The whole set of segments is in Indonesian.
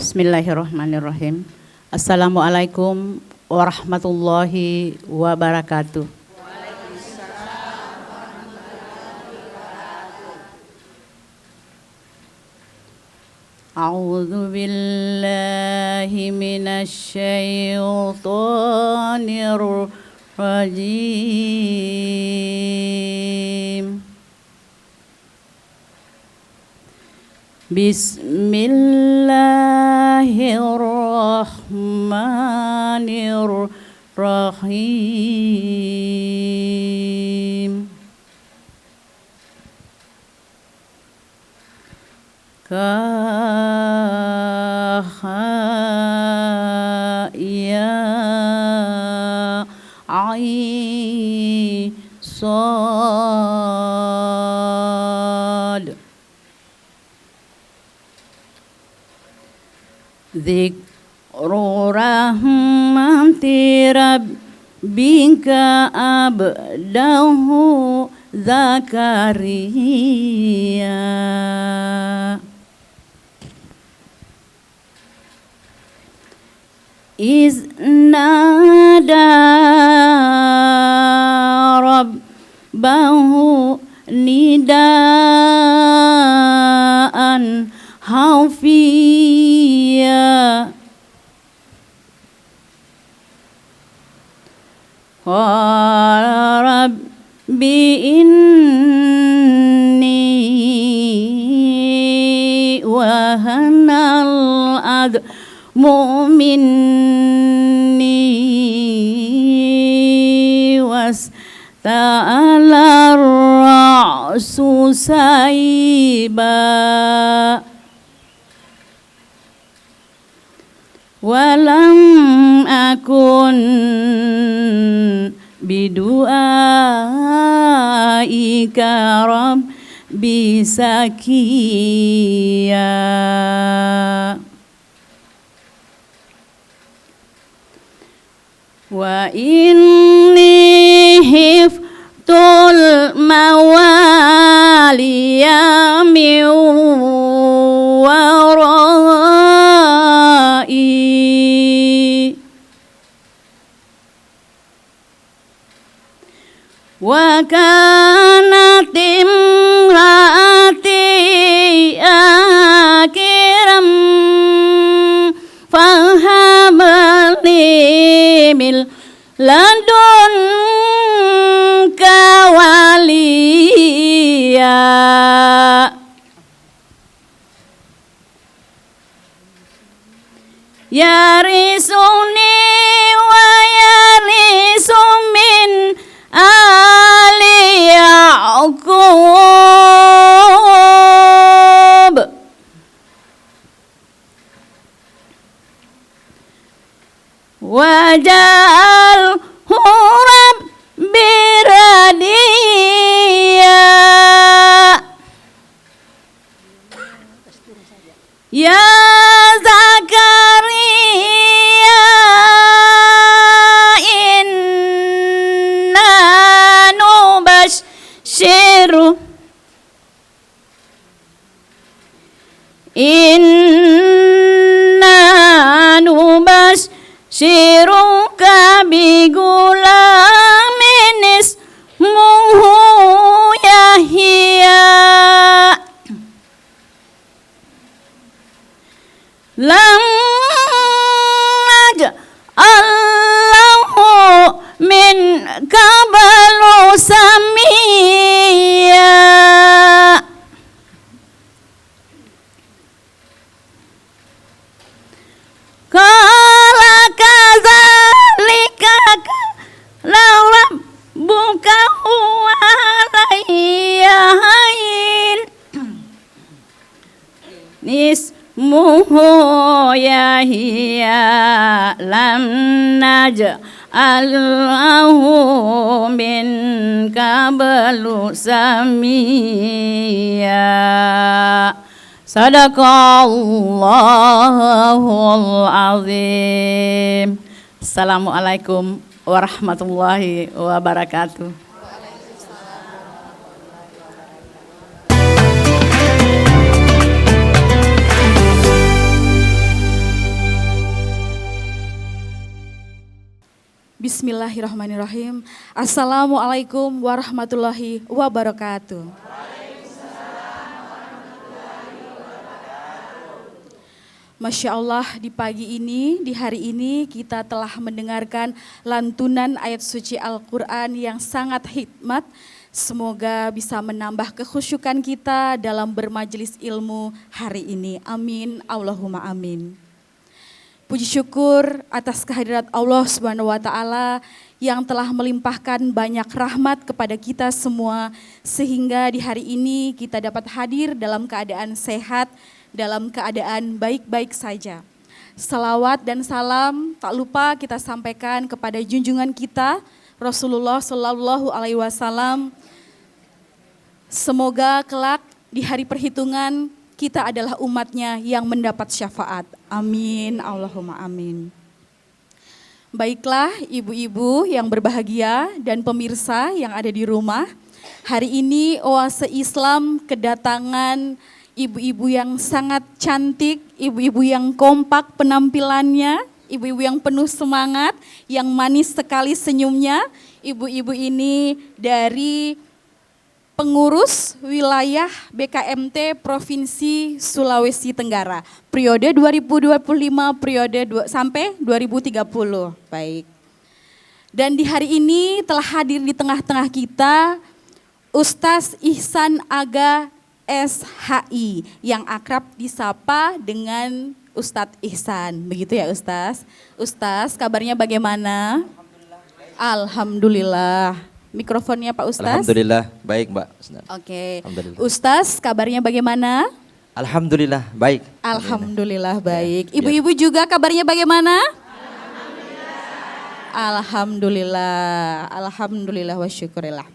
Bismillahirrahmanirrahim. Assalamualaikum warahmatullahi wabarakatuh. A'udzu billahi minasy syaithanir rajim. Bismillahirrahmanirrahim. Kaaha ya ain sad. Dzikru rahmati rabbika abdahu Zakaria Iznada rabbahu nidaan hafiya qala rabbi inni wahanal minni wasta'ala ra'su saiba walam akun bidu'aika rabbi sakiya wa inni hiftul mawaliya min warai wa kanat imraati akiram fahabli min ladunka waliya yarisuni wa yarisu min ali Ya'qub waj'alhu rabbi radiya ya Zakaria inna nubashshiru syiruka bi gulamin ismuhu Yahya lam naj'allahu min qablu samiyya qala kadzalika la rabbuka huwa alayya hayyin ismuhu Yahya lam naj'alhu min qablu samiyya. Sadaqallahul azim. Assalamualaikum warahmatullahi wabarakatuh. Bismillahirrahmanirrahim. Assalamualaikum warahmatullahi wabarakatuh. Masya Allah, di pagi ini, di hari ini kita telah mendengarkan lantunan ayat suci Al-Quran yang sangat hikmat. Semoga bisa menambah kekhusyukan kita dalam bermajelis ilmu hari ini. Amin, Allahumma amin. Puji syukur atas kehadirat Allah Subhanahu wa taala yang telah melimpahkan banyak rahmat kepada kita semua sehingga di hari ini kita dapat hadir dalam keadaan sehat, dalam keadaan baik-baik saja. Salawat dan salam tak lupa kita sampaikan kepada junjungan kita Rasulullah Shallallahu Alaihi Wasallam. Semoga kelak di hari perhitungan kita adalah umatnya yang mendapat syafaat. Amin, Allahumma amin. Baiklah ibu-ibu yang berbahagia dan pemirsa yang ada di rumah. Hari ini Oase Islam kedatangan ibu-ibu yang sangat cantik, ibu-ibu yang kompak penampilannya, ibu-ibu yang penuh semangat, yang manis sekali senyumnya. Ibu-ibu ini dari pengurus wilayah BKMT Provinsi Sulawesi Tenggara, periode 2025 sampai 2030. Baik. Dan di hari ini telah hadir di tengah-tengah kita Ustaz Ihsan Aga SHI yang akrab disapa dengan Ustadz Ihsan. Begitu ya Ustaz? Ustaz, kabarnya bagaimana? Alhamdulillah. Mikrofonnya Pak Ustaz. Alhamdulillah, baik Mbak. Oke. Ustaz, kabarnya bagaimana? Alhamdulillah, baik. Alhamdulillah, baik. Ibu-ibu juga kabarnya bagaimana? Alhamdulillah. Alhamdulillah wa syukurillah.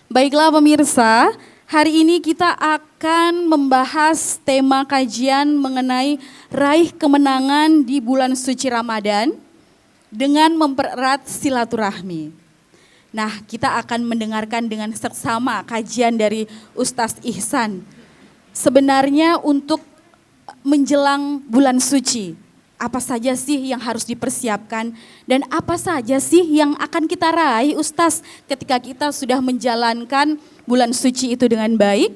Baiklah pemirsa, hari ini kita akan membahas tema kajian mengenai raih kemenangan di bulan suci Ramadan dengan mempererat silaturahmi. Nah, kita akan mendengarkan dengan seksama kajian dari Ustaz Ihsan. Sebenarnya untuk menjelang bulan suci, apa saja sih yang harus dipersiapkan dan apa saja sih yang akan kita raih Ustaz ketika kita sudah menjalankan bulan suci itu dengan baik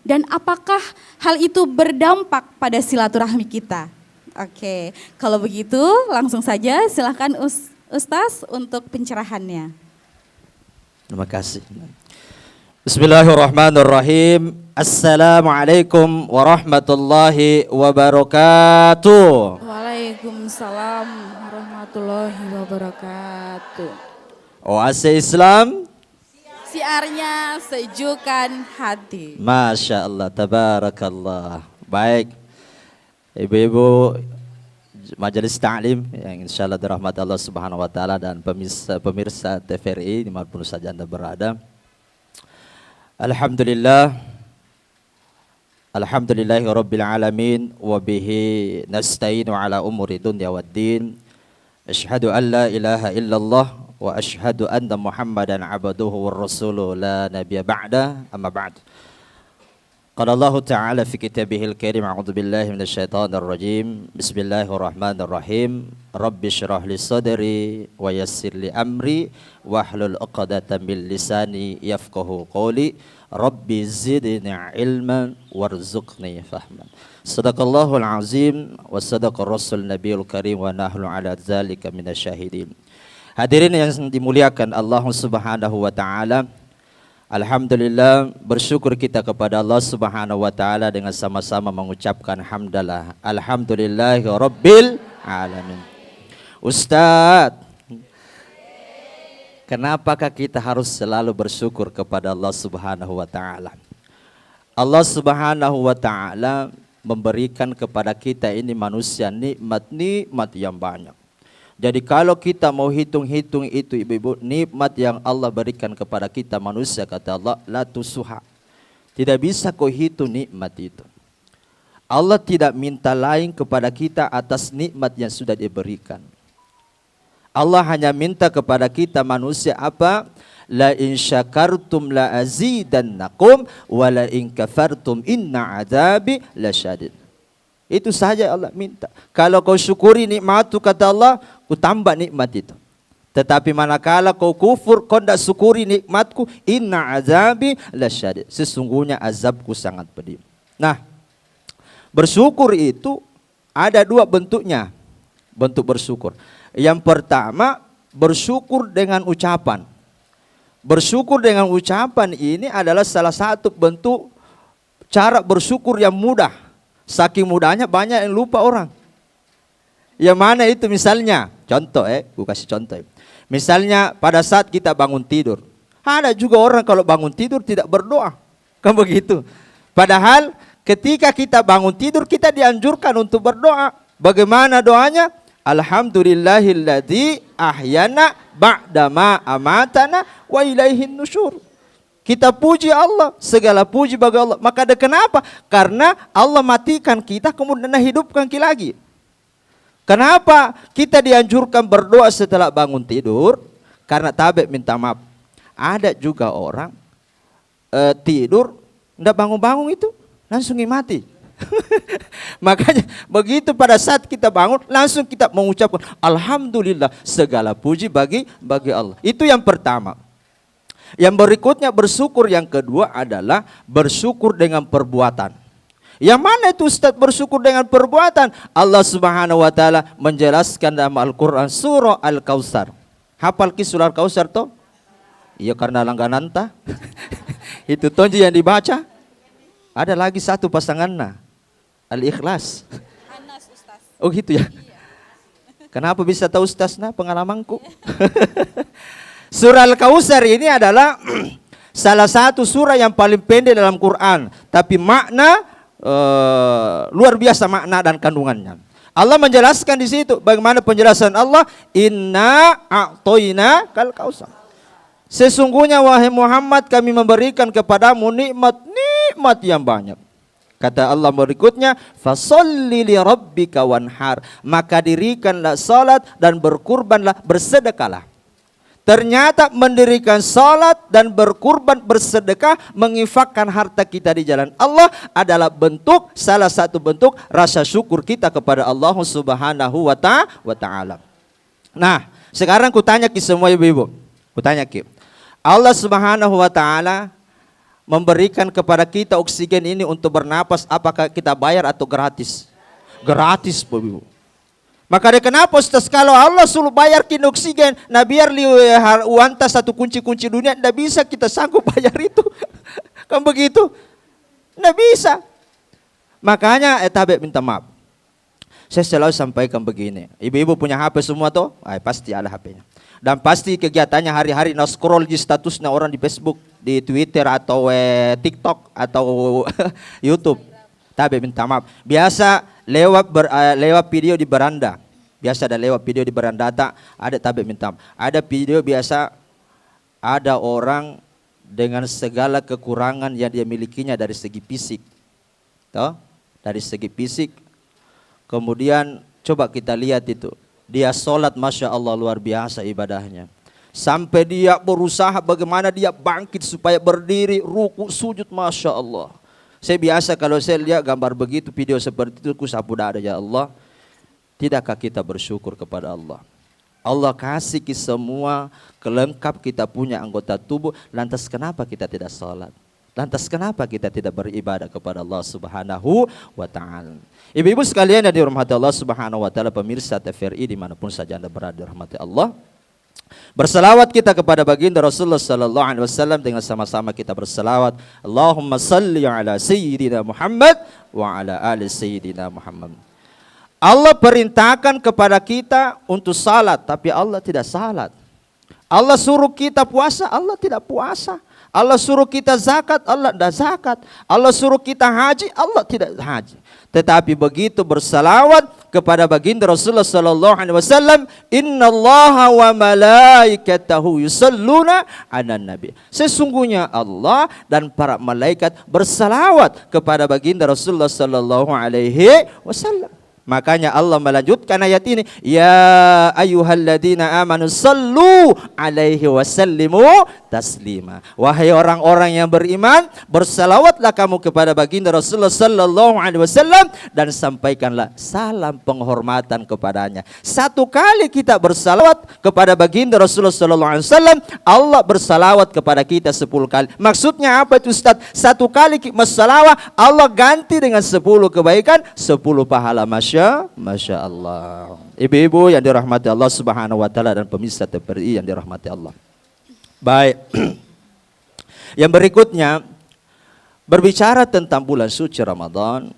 dan apakah hal itu berdampak pada silaturahmi kita? Oke, kalau begitu langsung saja silakan Ustaz untuk pencerahannya. Terima kasih. Bismillahirrahmanirrahim. Assalamualaikum warahmatullahi wabarakatuh. Waalaikumsalam warahmatullahi wabarakatuh. Oase Islam, siarnya sejukkan hati. Masya Allah, tabarakallah. Baik, ibu-ibu Majelis Ta'lim yang insya Allah dirahmati Allah Subhanahu Wa Taala dan pemirsa TVRI dimanapun saja Anda berada. Alhamdulillahi Rabbil Alamin wa bihi nasta'inu ala umuri dunya waddin. Ashhadu an la ilaha illallah wa ashhadu anna Muhammadan abduhu wa rasuluhu la nabiyya ba'da amma ba'd. قال الله تعالى في كتابه الكريم أعوذ بالله من الشيطان الرجيم بسم الله الرحمن الرحيم رب اشرح لي صدري ويسر لي أمري واحلل عقدة من لساني يفقهوا قولي رب زدني علما وارزقني فهما صدق الله العظيم وصدق الرسول النبي الكريم ونحن على ذلك من الشاهدين. Hadirin yang dimuliakan Allah Subhanahu wa taala, alhamdulillah, bersyukur kita kepada Allah Subhanahu wa taala dengan sama-sama mengucapkan hamdalah. Alhamdulillahi rabbil alamin. Ustaz, kenapakah kita harus selalu bersyukur kepada Allah Subhanahu wa taala? Allah Subhanahu wa taala memberikan kepada kita ini manusia nikmat-nikmat yang banyak. Jadi kalau kita mau hitung-hitung itu ibu-ibu, nikmat yang Allah berikan kepada kita manusia, kata Allah, la tusuha. Tidak bisa kau hitung nikmat itu. Allah tidak minta lain kepada kita atas nikmat yang sudah diberikan. Allah hanya minta kepada kita manusia apa? La in syakartum la azidannakum wa la in kafartum inna adzabi lasyadid. Itu saja Allah minta. Kalau kau syukuri nikmat itu, kata Allah, ku tambah nikmat itu. Tetapi manakala kau kufur, kau tidak syukuri nikmatku, inna azabi lasyadid. Sesungguhnya azabku sangat pedih. Nah, bersyukur itu ada dua bentuknya. Bentuk bersyukur. Yang pertama, bersyukur dengan ucapan. Bersyukur dengan ucapan ini adalah salah satu bentuk cara bersyukur yang mudah. Saking mudahnya banyak yang lupa orang. Yang mana itu misalnya, contoh gue kasih contoh. Misalnya pada saat kita bangun tidur. Ada juga orang kalau bangun tidur tidak berdoa. Kan begitu. Padahal ketika kita bangun tidur kita dianjurkan untuk berdoa. Bagaimana doanya? Alhamdulillahilladzi ahyana ba'dama amatana wa ilaihin nusyur. Kita puji Allah, segala puji bagi Allah. Maka kenapa? Karena Allah matikan kita kemudian hidupkan kita lagi. Kenapa kita dianjurkan berdoa setelah bangun tidur? Karena Tabe minta maaf. Ada juga orang tidur, tidak bangun-bangun itu, langsung mati. Makanya begitu pada saat kita bangun, langsung kita mengucapkan Alhamdulillah, segala puji bagi Allah. Itu yang pertama. Yang berikutnya bersyukur yang kedua adalah bersyukur dengan perbuatan. Yang mana itu Ustaz bersyukur dengan perbuatan? Allah Subhanahu wa taala menjelaskan dalam Al-Qur'an surah Al-Kautsar. Hafal surah Al-Kautsar toh? Iya karena langganan ta. Itu tonji yang dibaca. Ada lagi satu pasangannya. Al-Ikhlas. Anas Ustaz. Oh gitu ya. Kenapa bisa tahu Ustaz pengalamanku? Surah Al-Kautsar ini adalah salah satu surah yang paling pendek dalam Quran, tapi makna luar biasa makna dan kandungannya. Allah menjelaskan di situ bagaimana penjelasan Allah, inna a'toina kal kautsar. Sesungguhnya wahai Muhammad kami memberikan kepadamu nikmat yang banyak. Kata Allah berikutnya, fasolli li rabbika wanhar. Maka dirikanlah salat dan berkurbanlah, bersedekahlah. Ternyata mendirikan salat dan berkurban bersedekah, menginfakkan harta kita di jalan Allah adalah bentuk, salah satu bentuk rasa syukur kita kepada Allah Subhanahu wa ta'ala. Nah, sekarang kutanya ke semua ibu-ibu. Kutanya ke Allah Subhanahu wa ta'ala memberikan kepada kita oksigen ini untuk bernapas, apakah kita bayar atau gratis? Gratis, ibu. Maka kenapa Ustaz kalau Allah suruh bayarkin oksigen, nah biar uanta satu kunci-kunci dunia, tidak bisa kita sanggup bayar itu. Kan begitu? Tidak bisa. Makanya Tabe minta maaf. Saya selalu sampaikan begini, ibu-ibu punya HP semua toh? Pasti ada HP-nya. Dan pasti kegiatannya hari-hari scroll di statusnya orang di Facebook, di Twitter atau TikTok atau YouTube. Tabe minta maaf. Biasa lewat video di beranda. Biasa ada lewat video di beranda ada Tabe minta maaf. Ada video biasa ada orang dengan segala kekurangan yang dia milikinya dari segi fisik. Toh? Dari segi fisik. Kemudian coba kita lihat itu. Dia sholat Masya Allah luar biasa ibadahnya. Sampai dia berusaha bagaimana dia bangkit supaya berdiri, ruku, sujud Masya Allah. Saya biasa kalau saya lihat gambar begitu, video seperti itu, ku sapu dada, ya Allah. Tidakkah kita bersyukur kepada Allah? Allah kasih kita semua kelengkap, kita punya anggota tubuh. Lantas kenapa kita tidak sholat? Lantas kenapa kita tidak beribadah kepada Allah Subhanahu wa ta'ala? Ibu-ibu sekalian yang dirahmati Allah Subhanahu wa ta'ala, pemirsa TVRI dimanapun saja Anda berada, dirahmati Allah. Berselawat kita kepada baginda Rasulullah sallallahu alaihi wasallam, dengan sama-sama kita berselawat. Allahumma salli ala sayyidina Muhammad wa ala ali sayyidina Muhammad. Allah perintahkan kepada kita untuk salat, tapi Allah tidak salat. Allah suruh kita puasa, Allah tidak puasa. Allah suruh kita zakat, Allah tidak zakat. Allah suruh kita haji, Allah tidak haji. Tetapi begitu bersalawat kepada baginda Rasulullah sallallahu alaihi wasallam, innallaha wa malaikatahu yusalluna 'alan nabi. Sesungguhnya Allah dan para malaikat bersalawat kepada baginda Rasulullah sallallahu alaihi wasallam. Makanya Allah melanjutkan ayat ini, ya ayyuhalladzina amanu sallu alaihi wasallimu taslima. Wahai orang-orang yang beriman, bersalawatlah kamu kepada baginda Rasulullah sallallahu alaihi wasallam dan sampaikanlah salam penghormatan kepadanya. Satu kali kita bersalawat kepada baginda Rasulullah sallallahu alaihi wasallam, Allah bersalawat kepada kita 10 kali. Maksudnya apa itu Ustaz? Satu kali bersalawat, Allah ganti dengan 10 kebaikan, 10 pahala. Masya Allah. Ibu-ibu yang dirahmati Allah Subhanahu wa taala dan pemirsa TVRI yang dirahmati Allah. Baik. Yang berikutnya berbicara tentang bulan suci Ramadan.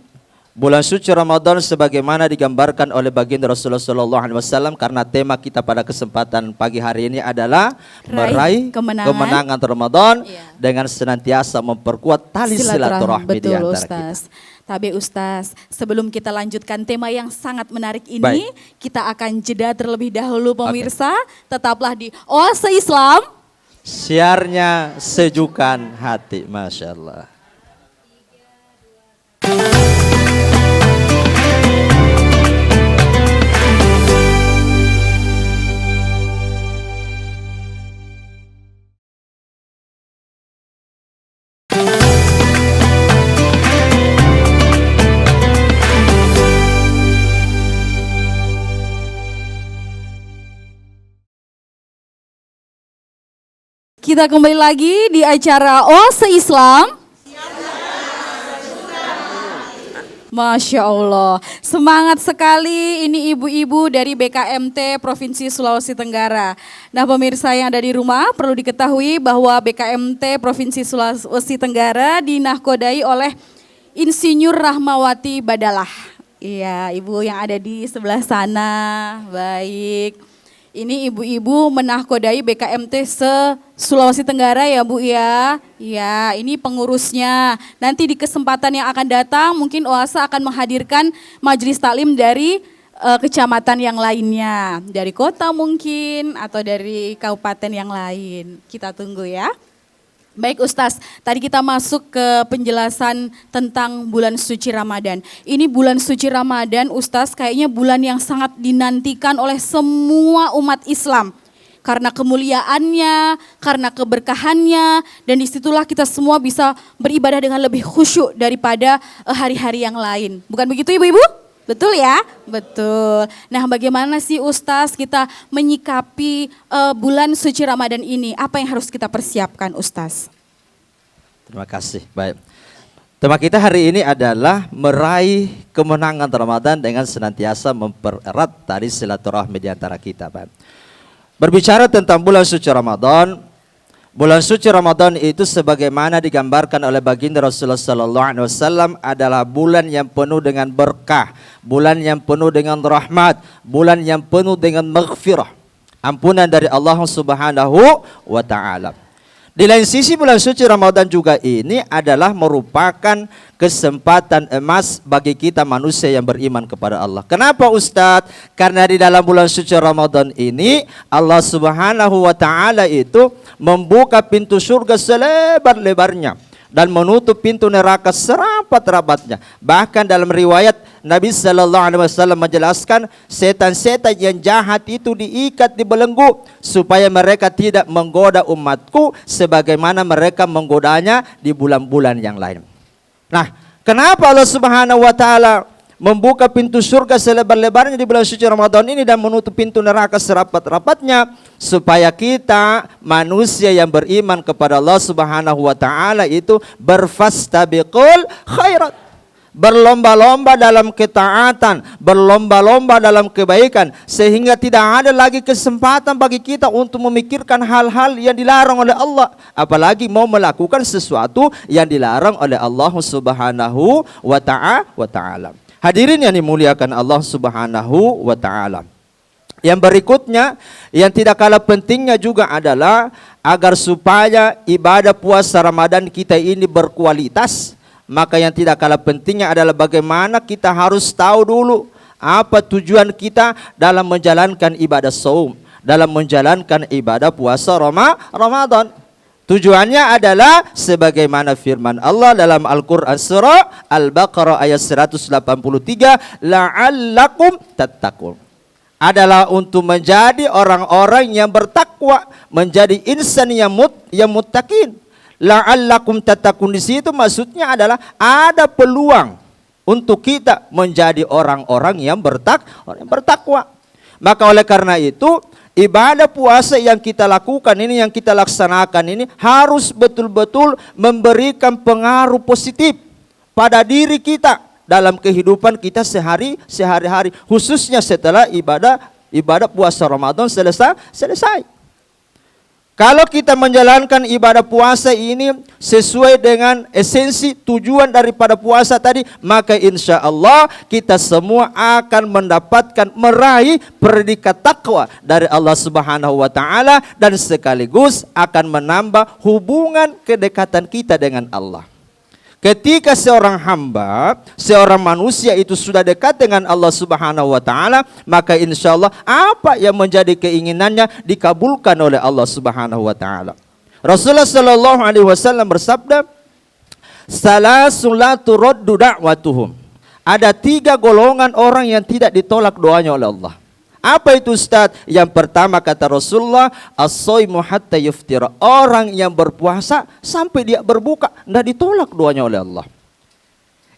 Bulan suci Ramadan sebagaimana digambarkan oleh baginda Rasulullah sallallahu alaihi wasallam, karena tema kita pada kesempatan pagi hari ini adalah meraih kemenangan Ramadan dengan senantiasa memperkuat tali silaturahmi di antara kita. Tapi Ustaz, sebelum kita lanjutkan tema yang sangat menarik ini, kita akan jeda terlebih dahulu pemirsa. Tetaplah di Oase Islam. Siarnya sejukan hati, Masya Allah. Kita kembali lagi di acara Oase Islam. Masya Allah, semangat sekali ini ibu-ibu dari BKMT Provinsi Sulawesi Tenggara. Nah pemirsa yang ada di rumah, perlu diketahui bahwa BKMT Provinsi Sulawesi Tenggara dinahkodai oleh Insinyur Rahmawati Badalah. Iya, ibu yang ada di sebelah sana, baik. Ini ibu-ibu menahkodai BKMT se-Sulawesi Tenggara ya Bu ya. Ya, ini pengurusnya. Nanti di kesempatan yang akan datang mungkin OASA akan menghadirkan majelis taklim dari kecamatan yang lainnya. Dari kota mungkin atau dari kabupaten yang lain. Kita tunggu ya. Baik Ustaz, tadi kita masuk ke penjelasan tentang bulan suci Ramadan. Ini bulan suci Ramadan Ustaz kayaknya bulan yang sangat dinantikan oleh semua umat Islam. Karena kemuliaannya, karena keberkahannya, dan disitulah kita semua bisa beribadah dengan lebih khusyuk daripada hari-hari yang lain. Bukan begitu ibu-ibu? Betul ya? Betul. Nah bagaimana sih Ustaz kita menyikapi bulan suci Ramadan ini? Apa yang harus kita persiapkan Ustaz? Terima kasih. Baik. Tema kita hari ini adalah meraih kemenangan Ramadan dengan senantiasa mempererat tali silaturahmi di antara kita. Baik. Berbicara tentang bulan suci Ramadan, bulan suci Ramadan itu sebagaimana digambarkan oleh baginda Rasulullah sallallahu alaihi wasallam adalah bulan yang penuh dengan berkah, bulan yang penuh dengan rahmat, bulan yang penuh dengan maghfirah, ampunan dari Allah Subhanahu wa taala. Di lain sisi bulan suci Ramadan juga ini adalah merupakan kesempatan emas bagi kita manusia yang beriman kepada Allah. Kenapa Ustadz? Karena di dalam bulan suci Ramadan ini Allah Subhanahu wa taala itu membuka pintu surga selebar-lebarnya dan menutup pintu neraka serapat-rapatnya. Bahkan dalam riwayat Nabi sallallahu alaihi wasallam menjelaskan setan-setan yang jahat itu diikat di belenggu supaya mereka tidak menggoda umatku sebagaimana mereka menggodanya di bulan-bulan yang lain. Nah, kenapa Allah Subhanahu wa taala membuka pintu surga selebar-lebarnya di bulan suci Ramadan ini dan menutup pintu neraka serapat-rapatnya? Supaya kita manusia yang beriman kepada Allah Subhanahu wa taala itu berfastabiqul khairat, berlomba-lomba dalam ketaatan, berlomba-lomba dalam kebaikan, sehingga tidak ada lagi kesempatan bagi kita untuk memikirkan hal-hal yang dilarang oleh Allah, apalagi mau melakukan sesuatu yang dilarang oleh Allah Subhanahu wa taala. Hadirin yang dimuliakan Allah Subhanahu wa taala. Yang berikutnya yang tidak kalah pentingnya juga adalah agar supaya ibadah puasa Ramadan kita ini berkualitas, maka yang tidak kalah pentingnya adalah bagaimana kita harus tahu dulu apa tujuan kita dalam menjalankan ibadah saum, dalam menjalankan ibadah puasa Ramadan. Tujuannya adalah sebagaimana firman Allah dalam Al-Quran surah Al-Baqarah ayat 183, la'allakum tattaqun. Adalah untuk menjadi orang-orang yang bertakwa, menjadi insan yang muttaqin. La'allakum tattaqun di situ maksudnya adalah ada peluang untuk kita menjadi orang-orang yang bertakwa. Maka oleh karena itu, ibadah puasa yang kita lakukan ini, yang kita laksanakan ini harus betul-betul memberikan pengaruh positif pada diri kita dalam kehidupan kita sehari-hari, khususnya setelah ibadah puasa Ramadan selesai. Kalau kita menjalankan ibadah puasa ini sesuai dengan esensi tujuan daripada puasa tadi, maka insya Allah kita semua akan mendapatkan meraih predikat takwa dari Allah Subhanahu wa Ta'ala, dan sekaligus akan menambah hubungan kedekatan kita dengan Allah. Ketika seorang hamba, seorang manusia itu sudah dekat dengan Allah Subhanahu wa Ta'ala, maka insya Allah apa yang menjadi keinginannya dikabulkan oleh Allah Subhanahu wa Ta'ala. Rasulullah Sallallahu Alaihi Wasallam bersabda, salasun la turaddu da'watuhum. Ada 3 golongan orang yang tidak ditolak doanya oleh Allah. Apa itu Ustaz? Yang pertama kata Rasulullah, as-shaimu hatta yuftira. Orang yang berpuasa sampai dia berbuka, tidak ditolak doanya oleh Allah.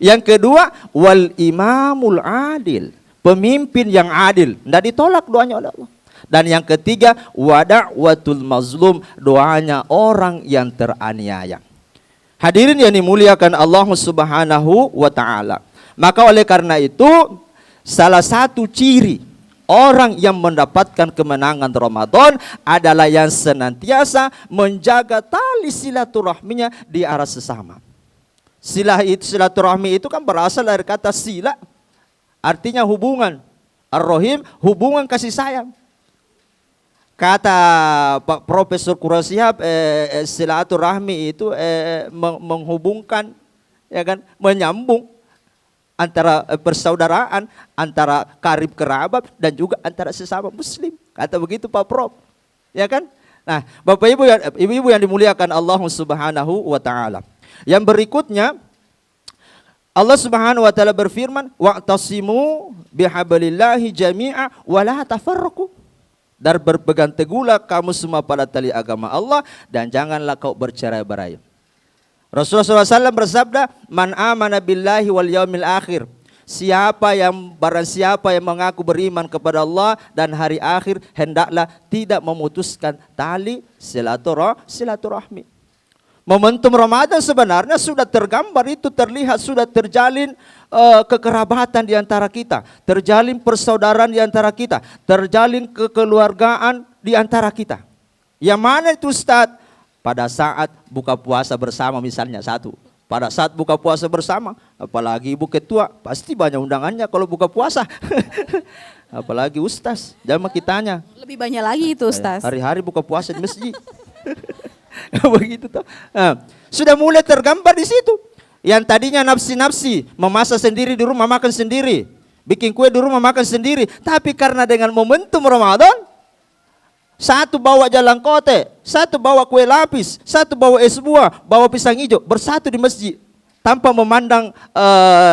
Yang kedua, wal imamul adil. Pemimpin yang adil, tidak ditolak doanya oleh Allah. Dan yang ketiga, wada'watul mazlum. Doanya orang yang teraniaya. Hadirin yang dimuliakan Allah Subhanahu wa Ta'ala. Maka oleh karena itu, salah satu ciri orang yang mendapatkan kemenangan Ramadan adalah yang senantiasa menjaga tali silaturahminya di arah sesama. Silaturahmi itu kan berasal dari kata sila, artinya hubungan. Ar-Rahim, hubungan kasih sayang. Kata Pak Profesor Qurasyihab, silaturahmi itu menghubungkan, ya kan, menyambung antara persaudaraan, antara karib kerabat, dan juga antara sesama muslim. Kata begitu Pak Prof. Ya kan? Nah, Bapak Ibu yang dimuliakan Allah Subhanahu wa Ta'ala. Yang berikutnya, Allah Subhanahu wa Ta'ala berfirman, wa'tasimu bihablillahi jami'a wa la tafarraqu. Dan berpegang teguhlah kamu semua pada tali agama Allah, dan janganlah kau bercerai-berai. Rasulullah SAW bersabda, man amana billahi wal yaumil akhir. Barang siapa yang mengaku beriman kepada Allah dan hari akhir, hendaklah tidak memutuskan tali silaturahmi. Momentum Ramadan sebenarnya sudah tergambar, itu terlihat, sudah terjalin kekerabatan di antara kita, terjalin persaudaraan di antara kita, terjalin kekeluargaan di antara kita. Yang mana itu Ustaz? Pada saat buka puasa bersama misalnya satu. Pada saat buka puasa bersama, apalagi ibu ketua, pasti banyak undangannya kalau buka puasa. Apalagi ustaz, jangan kitanya. Lebih banyak lagi itu Ustaz. Hari-hari buka puasa di masjid. Begitu toh. Nah, sudah mulai tergambar di situ. Yang tadinya nafsi-nafsi, memasak sendiri di rumah, makan sendiri. Bikin kue di rumah, makan sendiri. Tapi karena dengan momentum Ramadan, satu bawa jalan kote, satu bawa kue lapis, satu bawa es buah, bawa pisang hijau, bersatu di masjid tanpa memandang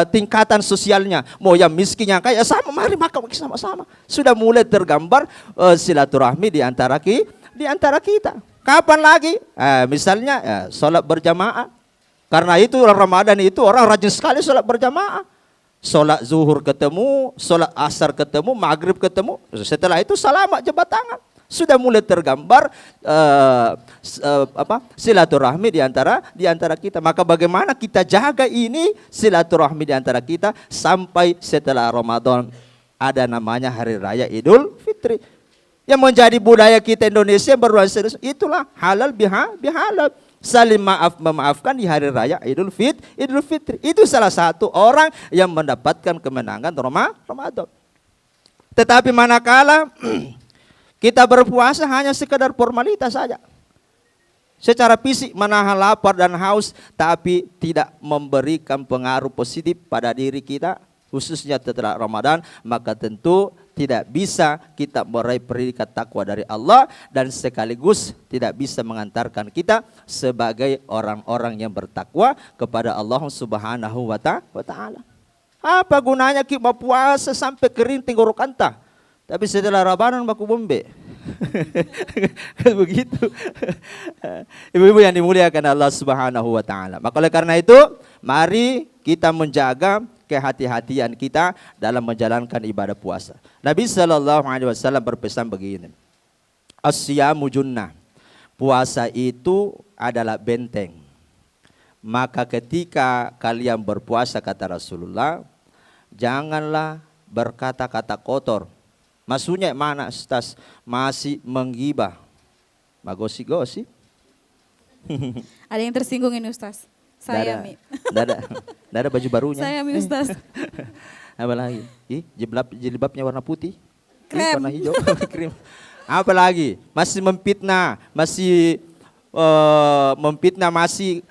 tingkatan sosialnya. Mau yang miskin yang kaya, sama, mari makan sama-sama. Sudah mulai tergambar silaturahmi di antara kita. Kapan lagi? Misalnya sholat berjamaah. Karena itu Ramadan itu orang rajin sekali sholat berjamaah. Sholat zuhur ketemu, sholat asar ketemu, maghrib ketemu. Setelah itu salamat jabat tangan. Sudah mulai tergambar silaturahmi di antara kita. Maka bagaimana kita jaga ini silaturahmi di antara kita sampai setelah Ramadan ada namanya hari raya Idul Fitri. Yang menjadi budaya kita Indonesia bernuansa itulah halal bihalal. Saling memaafkan di hari raya Idul Fitri. Itu salah satu orang yang mendapatkan kemenangan Ramadan. Tetapi manakala kita berpuasa hanya sekedar formalitas saja. Secara fisik menahan lapar dan haus, tapi tidak memberikan pengaruh positif pada diri kita, khususnya setelah Ramadan, maka tentu tidak bisa kita meraih predikat takwa dari Allah dan sekaligus tidak bisa mengantarkan kita sebagai orang-orang yang bertakwa kepada Allah Subhanahu wa taala. Apa gunanya kita puasa sampai kering tenggorokan anta, tapi setelah Ramadan baku bombe. Begitu. Ibu-ibu yang dimuliakan Allah Subhanahu wa taala. Maka oleh karena itu, mari kita menjaga kehati-hatian kita dalam menjalankan ibadah puasa. Nabi sallallahu alaihi wasallam berpesan begini. As-siyamu junnah. Puasa itu adalah benteng. Maka ketika kalian berpuasa, kata Rasulullah, janganlah berkata-kata kotor. Maksudnya mana, Ustaz? Masih menggibah, magosi-gosi. Ada yang tersinggung ini Ustaz. Saya Mi. Tidak ada baju barunya. Saya Mi Ustaz. Apa lagi? Jilbabnya warna putih. Krem. Warna hijau. Krim. Apa lagi? Masih memfitnah, masih memfitnah, masih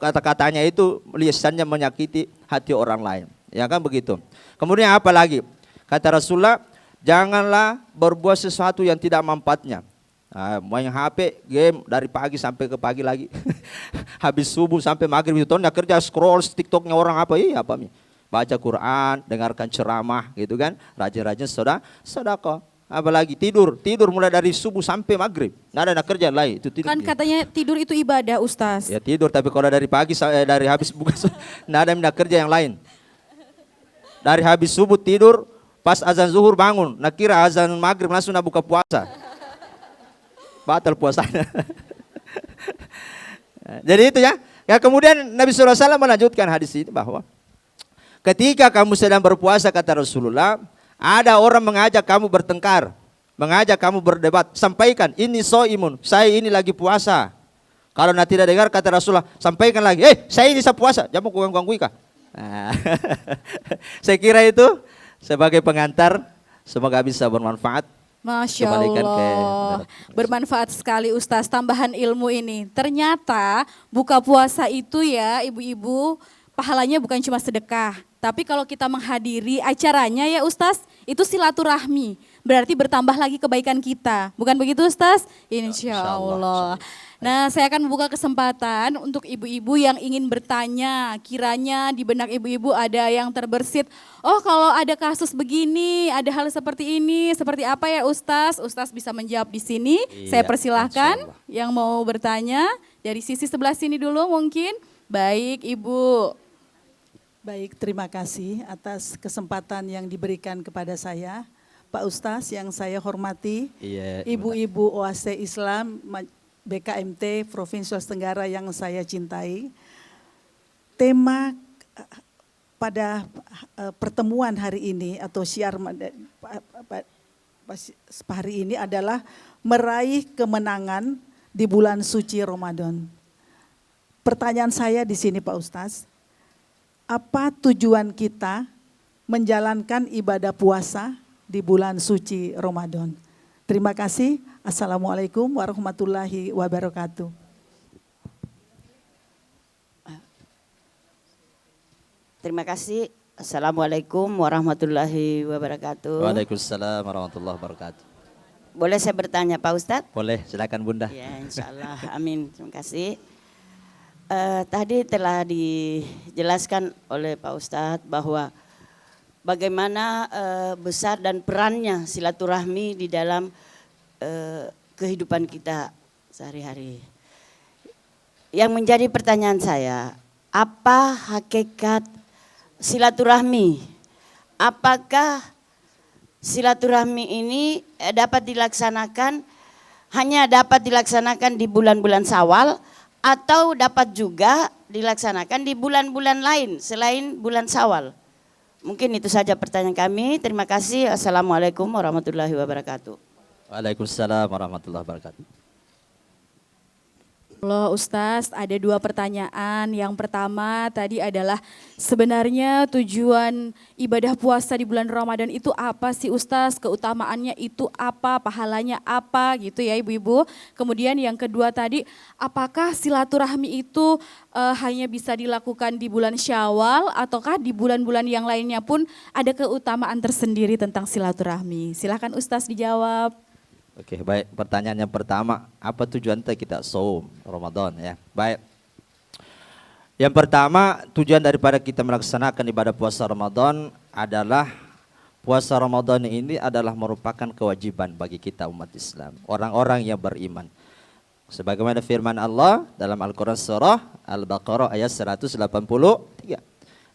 kata-katanya itu lisannya menyakiti hati orang lain. Ya kan begitu. Kemudian apa lagi? Kata Rasulullah, janganlah berbuat sesuatu yang tidak manfaatnya. Main HP, game dari pagi sampai ke pagi lagi. Habis subuh sampai maghrib itu kerja scroll TikToknya orang apa? Iya apa Mi? Baca Quran, dengarkan ceramah gitu kan. Rajin-rajin sedekah. Apalagi tidur mulai dari subuh sampai maghrib. Nggak ada kerja lain itu tidur. Kan katanya tidur itu ibadah Ustaz. Ya tidur, tapi kalau dari pagi dari habis buka nggak ada kerja yang lain. Dari habis subuh tidur, pas azan zuhur bangun, nak kira azan maghrib langsung nak buka puasa. Batal puasanya. Jadi itu ya. Ya kemudian Nabi SAW melanjutkan hadis ini bahwa ketika kamu sedang berpuasa, kata Rasulullah, ada orang mengajak kamu bertengkar, mengajak kamu berdebat, sampaikan, ini so'imun, saya ini lagi puasa. Kalau nak tidak dengar, kata Rasulullah, sampaikan lagi, saya ini saya puasa, jangan ganggu-ganggu kah? Saya kira itu sebagai pengantar, semoga bisa bermanfaat. Masya Allah, bermanfaat sekali Ustaz, tambahan ilmu ini. Ternyata buka puasa itu ya ibu-ibu, pahalanya bukan cuma sedekah. Tapi kalau kita menghadiri acaranya ya Ustaz, itu silaturahmi. Berarti bertambah lagi kebaikan kita. Bukan begitu Ustaz? Insya Allah. Nah, saya akan membuka kesempatan untuk ibu-ibu yang ingin bertanya. Kiranya di benak ibu-ibu ada yang terbersit. Oh, kalau ada kasus begini, ada hal seperti ini, seperti apa ya Ustaz? Ustaz bisa menjawab di sini. Iya, saya persilahkan yang mau bertanya. Dari sisi sebelah sini dulu mungkin. Baik, Ibu. Baik, terima kasih atas kesempatan yang diberikan kepada saya. Pak Ustaz yang saya hormati, ibu-ibu OAC Islam, BKMT Provinsi Sulawesi Tenggara yang saya cintai. Tema pada pertemuan hari ini atau syiar hari ini adalah meraih kemenangan di bulan suci Ramadan. Pertanyaan saya di sini Pak Ustaz, apa tujuan kita menjalankan ibadah puasa di bulan suci Ramadan? Terima kasih. Assalamualaikum warahmatullahi wabarakatuh. Terima kasih. Assalamualaikum warahmatullahi wabarakatuh. Waalaikumsalam warahmatullahi wabarakatuh. Boleh saya bertanya Pak Ustadz? Boleh, silakan Bunda. Ya, insya Allah. Amin. Terima kasih. Tadi telah dijelaskan oleh Pak Ustadz bahwa bagaimana besar dan perannya silaturahmi di dalam kehidupan kita sehari-hari. Yang menjadi pertanyaan saya, apa hakikat silaturahmi? Apakah silaturahmi ini dapat dilaksanakan, hanya dapat dilaksanakan di bulan-bulan Syawal, atau dapat juga dilaksanakan di bulan-bulan lain selain bulan Syawal? Mungkin itu saja pertanyaan kami. Terima kasih. Assalamualaikum warahmatullahi wabarakatuh. Waalaikumsalam warahmatullahi wabarakatuh. Loh Ustaz, ada dua pertanyaan. Yang pertama tadi adalah sebenarnya tujuan ibadah puasa di bulan Ramadan itu apa sih Ustaz? Keutamaannya itu apa? Pahalanya apa gitu ya ibu-ibu. Kemudian yang kedua tadi, apakah silaturahmi itu hanya bisa dilakukan di bulan Syawal ataukah di bulan-bulan yang lainnya pun ada keutamaan tersendiri tentang silaturahmi? Silahkan Ustaz dijawab. Oke, baik. Pertanyaan yang pertama, apa tujuan kita saum Ramadan ya? Baik. Yang pertama, tujuan daripada kita melaksanakan ibadah puasa Ramadan adalah puasa Ramadan ini adalah merupakan kewajiban bagi kita umat Islam, orang-orang yang beriman. Sebagaimana firman Allah dalam Al-Qur'an surah Al-Baqarah ayat 183.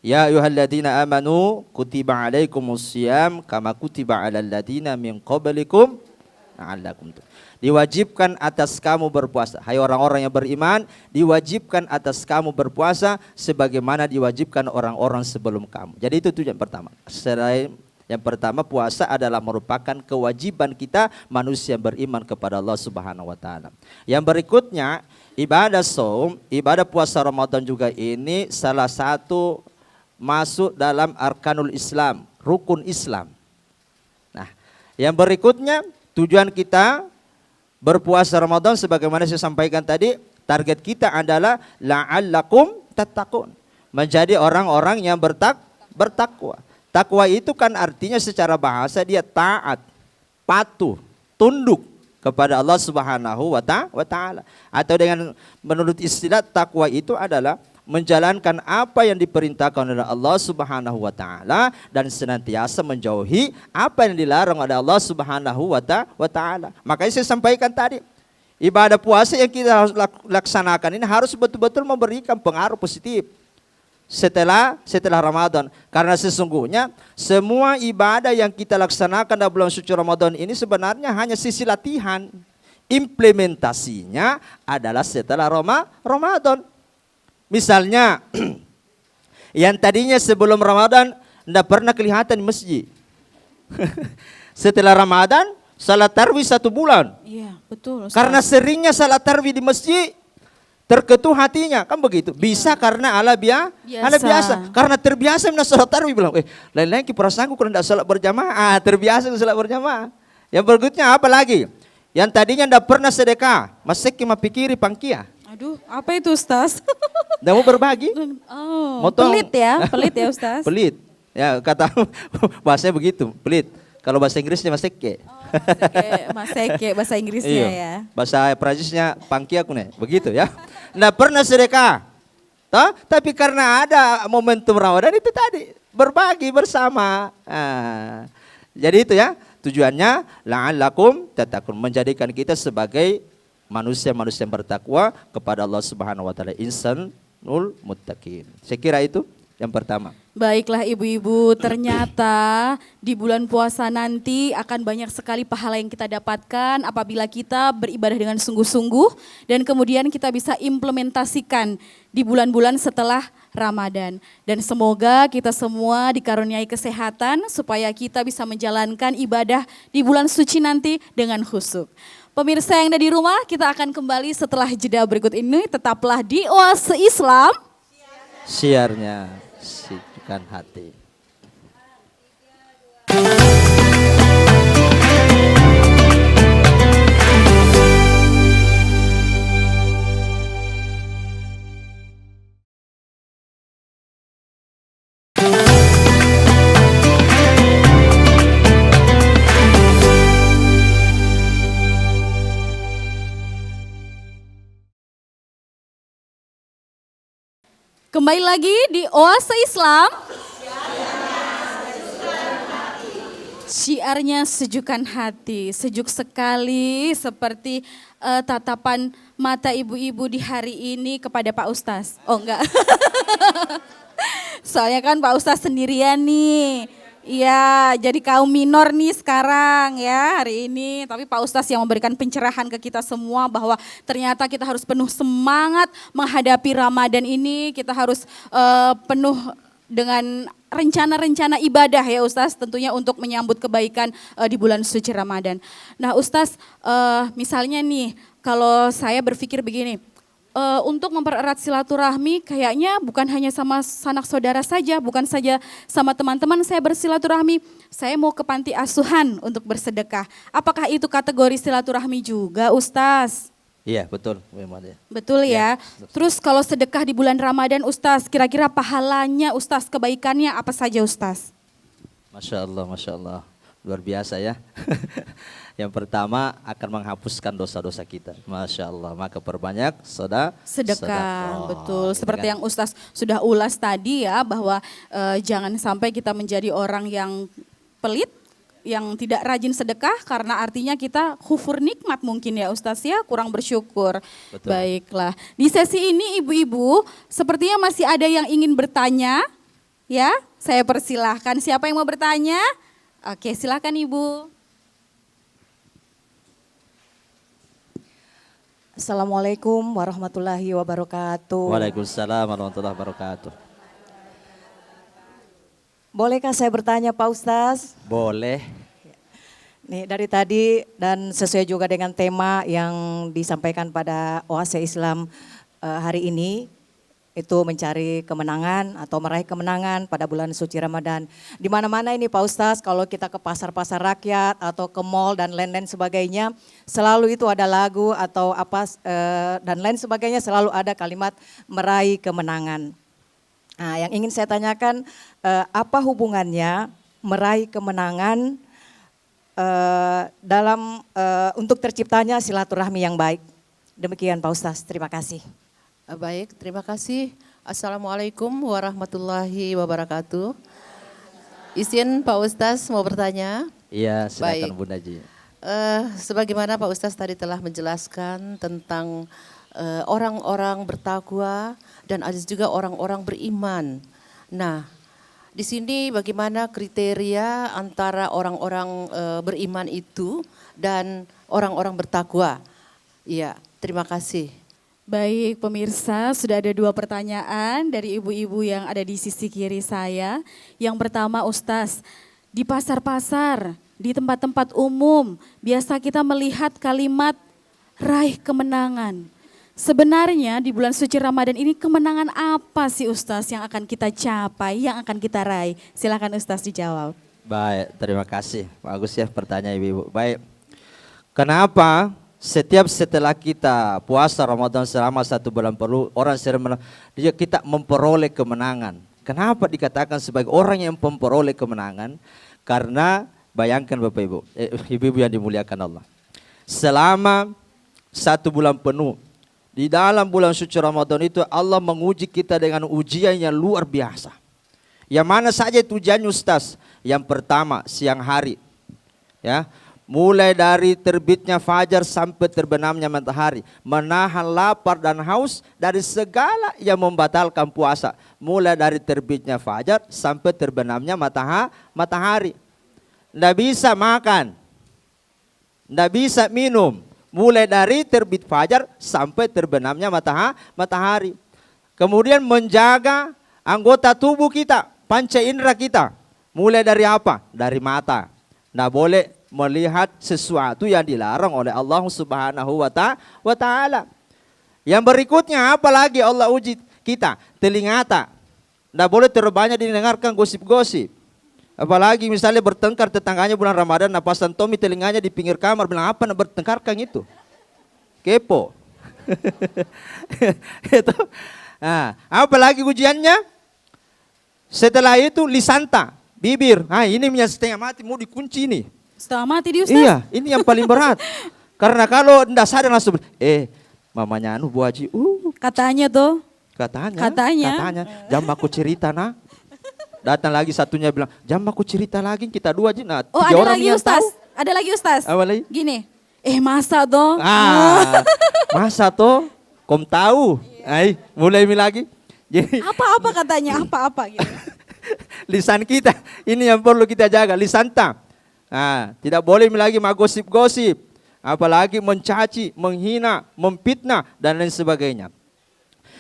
Ya ayyuhalladzina amanu kutiba alaikumusiyam kama kutiba alal ladzina min qablikum diwajibkan atas kamu berpuasa. Hai orang-orang yang beriman, diwajibkan atas kamu berpuasa sebagaimana diwajibkan orang-orang sebelum kamu. Jadi itu tujuan pertama. Selain yang pertama, puasa adalah merupakan kewajiban kita manusia yang beriman kepada Allah Subhanahu wa taala. Yang berikutnya, ibadah saum, ibadah puasa Ramadan juga ini salah satu masuk dalam arkanul Islam, rukun Islam. Nah, yang berikutnya tujuan kita berpuasa Ramadan sebagaimana saya sampaikan tadi, target kita adalah la'allakum tattaqun. Menjadi orang-orang yang bertakwa. Takwa itu kan artinya secara bahasa dia taat, patuh, tunduk kepada Allah Subhanahu wa taala. Atau dengan menurut istilah takwa itu adalah menjalankan apa yang diperintahkan oleh Allah Subhanahu wa taala dan senantiasa menjauhi apa yang dilarang oleh Allah Subhanahu wa taala. Makanya saya sampaikan tadi, ibadah puasa yang kita harus laksanakan ini harus betul-betul memberikan pengaruh positif setelah Ramadan. Karena sesungguhnya semua ibadah yang kita laksanakan dalam bulan suci Ramadan ini sebenarnya hanya sisi latihan. Implementasinya adalah setelah Ramadan. Misalnya, yang tadinya sebelum Ramadan tidak pernah kelihatan di masjid. Setelah Ramadan, salat tarawih 1 bulan. Iya, betul Ustaz. Karena seringnya salat tarawih di masjid, terketuh hatinya, kan begitu. Bisa karena ala biasa. Karena terbiasa dengan salat tarawih bilang, lain-lain perasaanku kalau tidak salat berjamaah, terbiasa salat berjamaah. Yang berikutnya apa lagi? Yang tadinya tidak pernah sedekah, masih pikiri pangkia. Aduh, apa itu Ustaz? Tidak mau berbagi. Oh, pelit ya Ustaz. Pelit. Ya kata bahasanya begitu, pelit. Kalau bahasa Inggrisnya maseke. Maseke bahasa Inggrisnya ya. Bahasa Prancisnya pangkiaku nih, begitu ya. Nggak pernah sedekah. Tapi karena ada momentum Ramadan itu tadi, berbagi bersama. Jadi itu ya, tujuannya la'allakum tattaqun, menjadikan kita sebagai manusia-manusia yang bertakwa kepada Allah Subhanahu wa taala, insanul muttaqin. Saya kira itu yang pertama. Baiklah ibu-ibu, ternyata di bulan puasa nanti akan banyak sekali pahala yang kita dapatkan apabila kita beribadah dengan sungguh-sungguh dan kemudian kita bisa implementasikan di bulan-bulan setelah Ramadan. Dan semoga kita semua dikaruniai kesehatan supaya kita bisa menjalankan ibadah di bulan suci nanti dengan khusyuk. Pemirsa yang ada di rumah, kita akan kembali setelah jeda berikut ini. Tetaplah di Oase Islam. Siarnya sejukkan hati. Kembali lagi di Oase Islam. Syiarnya sejukkan hati, sejuk sekali seperti tatapan mata ibu-ibu di hari ini kepada Pak Ustaz. Oh enggak, soalnya kan Pak Ustaz sendirian nih. Iya, jadi kaum minor nih sekarang ya hari ini. Tapi Pak Ustaz yang memberikan pencerahan ke kita semua bahwa ternyata kita harus penuh semangat menghadapi Ramadan ini. Kita harus penuh dengan rencana-rencana ibadah ya Ustaz, tentunya untuk menyambut kebaikan di bulan suci Ramadan. Nah Ustaz, misalnya nih kalau saya berpikir begini, untuk mempererat silaturahmi kayaknya bukan hanya sama sanak saudara saja, bukan saja sama teman-teman saya bersilaturahmi, saya mau ke panti asuhan untuk bersedekah. Apakah itu kategori silaturahmi juga, Ustaz? Iya, betul. Memang ya. Betul ya. betul. Terus kalau sedekah di bulan Ramadan, Ustaz, kira-kira pahalanya, Ustaz, kebaikannya apa saja, Ustaz? Masya Allah, luar biasa ya. Yang pertama akan menghapuskan dosa-dosa kita. Masya Allah, maka perbanyak Sedekah, betul. Ini Seperti kan. yang Ustaz sudah ulas tadi ya, bahwa jangan sampai kita menjadi orang yang pelit, yang tidak rajin sedekah, karena artinya kita kufur nikmat mungkin ya Ustaz ya, kurang bersyukur. Betul. Baiklah, di sesi ini ibu-ibu sepertinya masih ada yang ingin bertanya, ya saya persilahkan. Siapa yang mau bertanya? Oke, silakan Ibu. Assalamualaikum warahmatullahi wabarakatuh. Waalaikumsalam warahmatullahi wabarakatuh. Bolehkah saya bertanya Pak Ustaz? Boleh. Nih dari tadi dan sesuai juga dengan tema yang disampaikan pada Oase Islam hari ini, itu mencari kemenangan atau meraih kemenangan pada bulan suci Ramadan. Di mana-mana ini Pak Ustaz, kalau kita ke pasar-pasar rakyat atau ke mall dan lain-lain sebagainya, selalu itu ada lagu atau apa dan lain sebagainya, selalu ada kalimat meraih kemenangan. Nah, yang ingin saya tanyakan, apa hubungannya meraih kemenangan dalam untuk terciptanya silaturahmi yang baik? Demikian Pak Ustaz, terima kasih. Baik, terima kasih. Assalamualaikum warahmatullahi wabarakatuh. Izin Pak Ustaz mau bertanya. Iya, silakan Baik. Bunda Ji. Sebagaimana Pak Ustaz tadi telah menjelaskan tentang orang-orang bertakwa dan ada juga orang-orang beriman. Nah, di sini bagaimana kriteria antara orang-orang beriman itu dan orang-orang bertakwa? Iya, terima kasih. Baik pemirsa, sudah ada 2 pertanyaan dari ibu-ibu yang ada di sisi kiri saya. Yang pertama Ustaz, di pasar-pasar, di tempat-tempat umum, biasa kita melihat kalimat raih kemenangan. Sebenarnya di bulan suci Ramadan ini kemenangan apa sih Ustaz yang akan kita capai, yang akan kita raih? Silakan Ustaz dijawab. Baik, terima kasih. Bagus ya pertanyaan ibu-ibu. Baik, kenapa setelah kita puasa Ramadan selama 1 bulan perlu orang sering kita memperoleh kemenangan. Kenapa dikatakan sebagai orang yang memperoleh kemenangan? Karena bayangkan Bapak Ibu, ibu-ibu yang dimuliakan Allah. Selama 1 bulan penuh, di dalam bulan suci Ramadan itu Allah menguji kita dengan ujian yang luar biasa. Yang mana saja itu ujiannya Ustaz? Yang pertama siang hari, ya. Mulai dari terbitnya fajar sampai terbenamnya matahari, menahan lapar dan haus dari segala yang membatalkan puasa. Mulai dari terbitnya fajar sampai terbenamnya matahari. Nggak bisa makan, nggak bisa minum. Mulai dari terbit fajar sampai terbenamnya matahari. Kemudian menjaga anggota tubuh kita, panca indera kita. Mulai dari apa? Dari mata. Nggak boleh melihat sesuatu yang dilarang oleh Allah Subhanahu wa Ta'ala. Yang berikutnya apalagi Allah uji kita? Telinga. Tidak boleh terlalu banyak didengarkan gosip-gosip. Apalagi misalnya bertengkar tetangganya bulan Ramadan, nah pas Tommy telinganya di pinggir kamar bilang apa nak bertengkarkan itu? Kepo. Itu. Nah, apalagi ujiannya? Setelah itu lisanta, bibir. Nah, ini punya setengah mati mau dikunci ini. Setengah mati di Ustaz? Iya, ini yang paling berat. Karena kalau tidak sadar langsung, mamanya anu Bu Haji, Katanya tuh. katanya, jam aku cerita nah. Datang lagi satunya bilang, jam aku cerita lagi, kita 2 aja. Nah, 3 Oh ada orang lagi yang Ustaz, tahu. ada lagi Ustaz. Apa lagi? Gini, masa toh? Masa toh, kom tahu. Ay, mulai lagi. Jadi Apa-apa katanya, apa-apa gitu. lisan kita, ini yang perlu kita jaga, lisanta. Nah, tidak boleh lagi menggosip-gosip, apalagi mencaci, menghina, memfitnah dan lain sebagainya.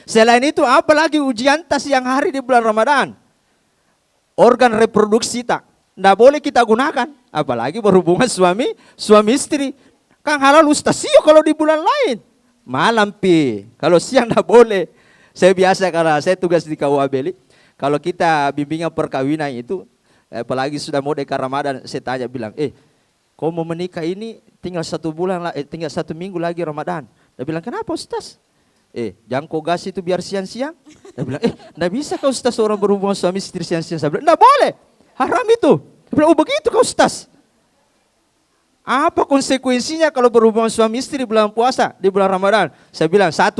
Selain itu, apalagi ujian siang hari di bulan Ramadan. Organ reproduksi tak, tidak boleh kita gunakan, apalagi berhubungan suami istri. Kan halal Ustaz, kalau di bulan lain. malam pi. Kalau siang tidak boleh. Saya biasa karena saya tugas di KUA Beli. Kalau kita bimbingan perkawinan itu, apalagi sudah mau dekat Ramadan, saya tanya bilang, kau mau menikah ini tinggal 1 bulan, tinggal 1 minggu lagi Ramadan. Dia bilang, kenapa Ustaz? Jangan kau gas itu biar siang-siang. Dia bilang, enggak bisa kau Ustaz orang berhubungan suami istri siang-siang. Saya bilang, enggak boleh, haram itu. Dia bilang, oh begitu kau Ustaz. Apa konsekuensinya kalau berhubungan suami istri di bulan puasa, di bulan Ramadan? Saya bilang, 1,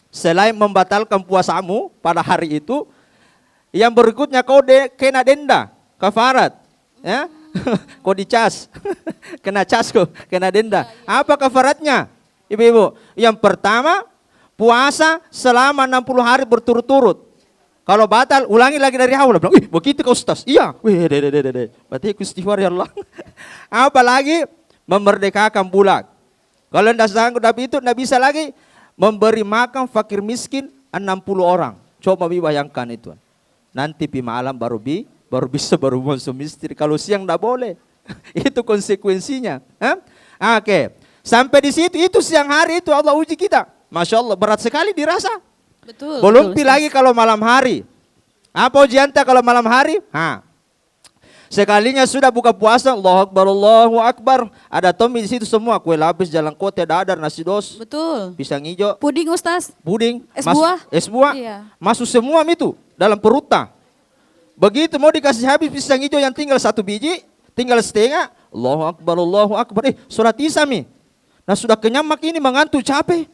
selain membatalkan puasamu pada hari itu, yang berikutnya kau kena denda, kafarat. Ya? Kau dicas, kena cas kau, kena denda. Apa kafaratnya? Ibu-ibu, yang pertama, puasa selama 60 hari berturut-turut. Kalau batal, ulangi lagi dari awal. Bilang, begitu kau Ustaz? Iya. Berarti aku istighfar ya Allah. Apalagi memerdekakan bulan. Kalau tidak sanggup tapi itu tidak bisa lagi memberi makan fakir miskin 60 orang. Coba bayangkan itu. Nanti malam baru bisa berhubungan suami istri. Kalau siang tidak boleh. Itu konsekuensinya. Oke. Sampai di situ, itu siang hari itu Allah uji kita. Masya Allah, berat sekali dirasa. Betul. Belum betul, lagi kalau malam hari. Apa ujian kalau malam hari? Sekalinya sudah buka puasa, Allahu Akbar. Ada tomi di situ semua, kue lapis, jalan kote, dadar, nasi dos, Betul. pisang hijau, Puding Ustaz. puding, Es buah. Iya. masuk semua itu dalam perutnya. Begitu mau dikasih habis pisang hijau yang tinggal 1 biji, tinggal setengah, Allahu Akbar. Sholat isya mi. Nah sudah kenyang ini mengantuk capek.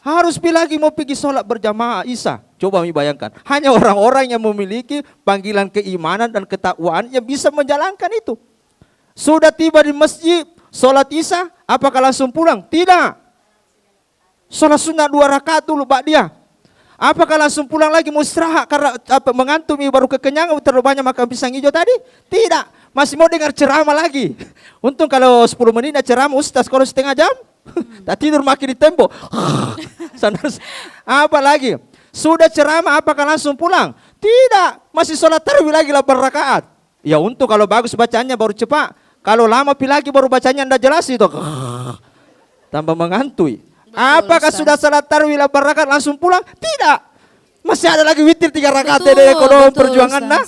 Harus lagi mau pergi sholat berjamaah isya. Coba bayangkan. Hanya orang-orang yang memiliki panggilan keimanan dan ketakwaan yang bisa menjalankan itu. Sudah tiba di masjid, sholat isya, apakah langsung pulang? Tidak. Sholat sunnah 2 rakaat dulu dia. Apakah langsung pulang lagi mau istirahat karena mengantuk baru kekenyangan terlalu banyak makan pisang hijau tadi? Tidak. Masih mau dengar ceramah lagi. Untung kalau 10 menit ceramah Ustaz, kalau setengah jam tak tidur makin di tembok. Apa lagi? Sudah ceramah apakah langsung pulang? Tidak. Masih sholat tarawih lagi 8 rakaat. Ya untung kalau bagus bacaannya baru cepat. Kalau lama lagi baru bacanya tidak jelas itu. Tambah mengantui. Apakah Ustaz sudah sholat tarawih 8 rakaat langsung pulang? Tidak. Masih ada lagi witir 3 rakaat dari ekonomi perjuangan nah.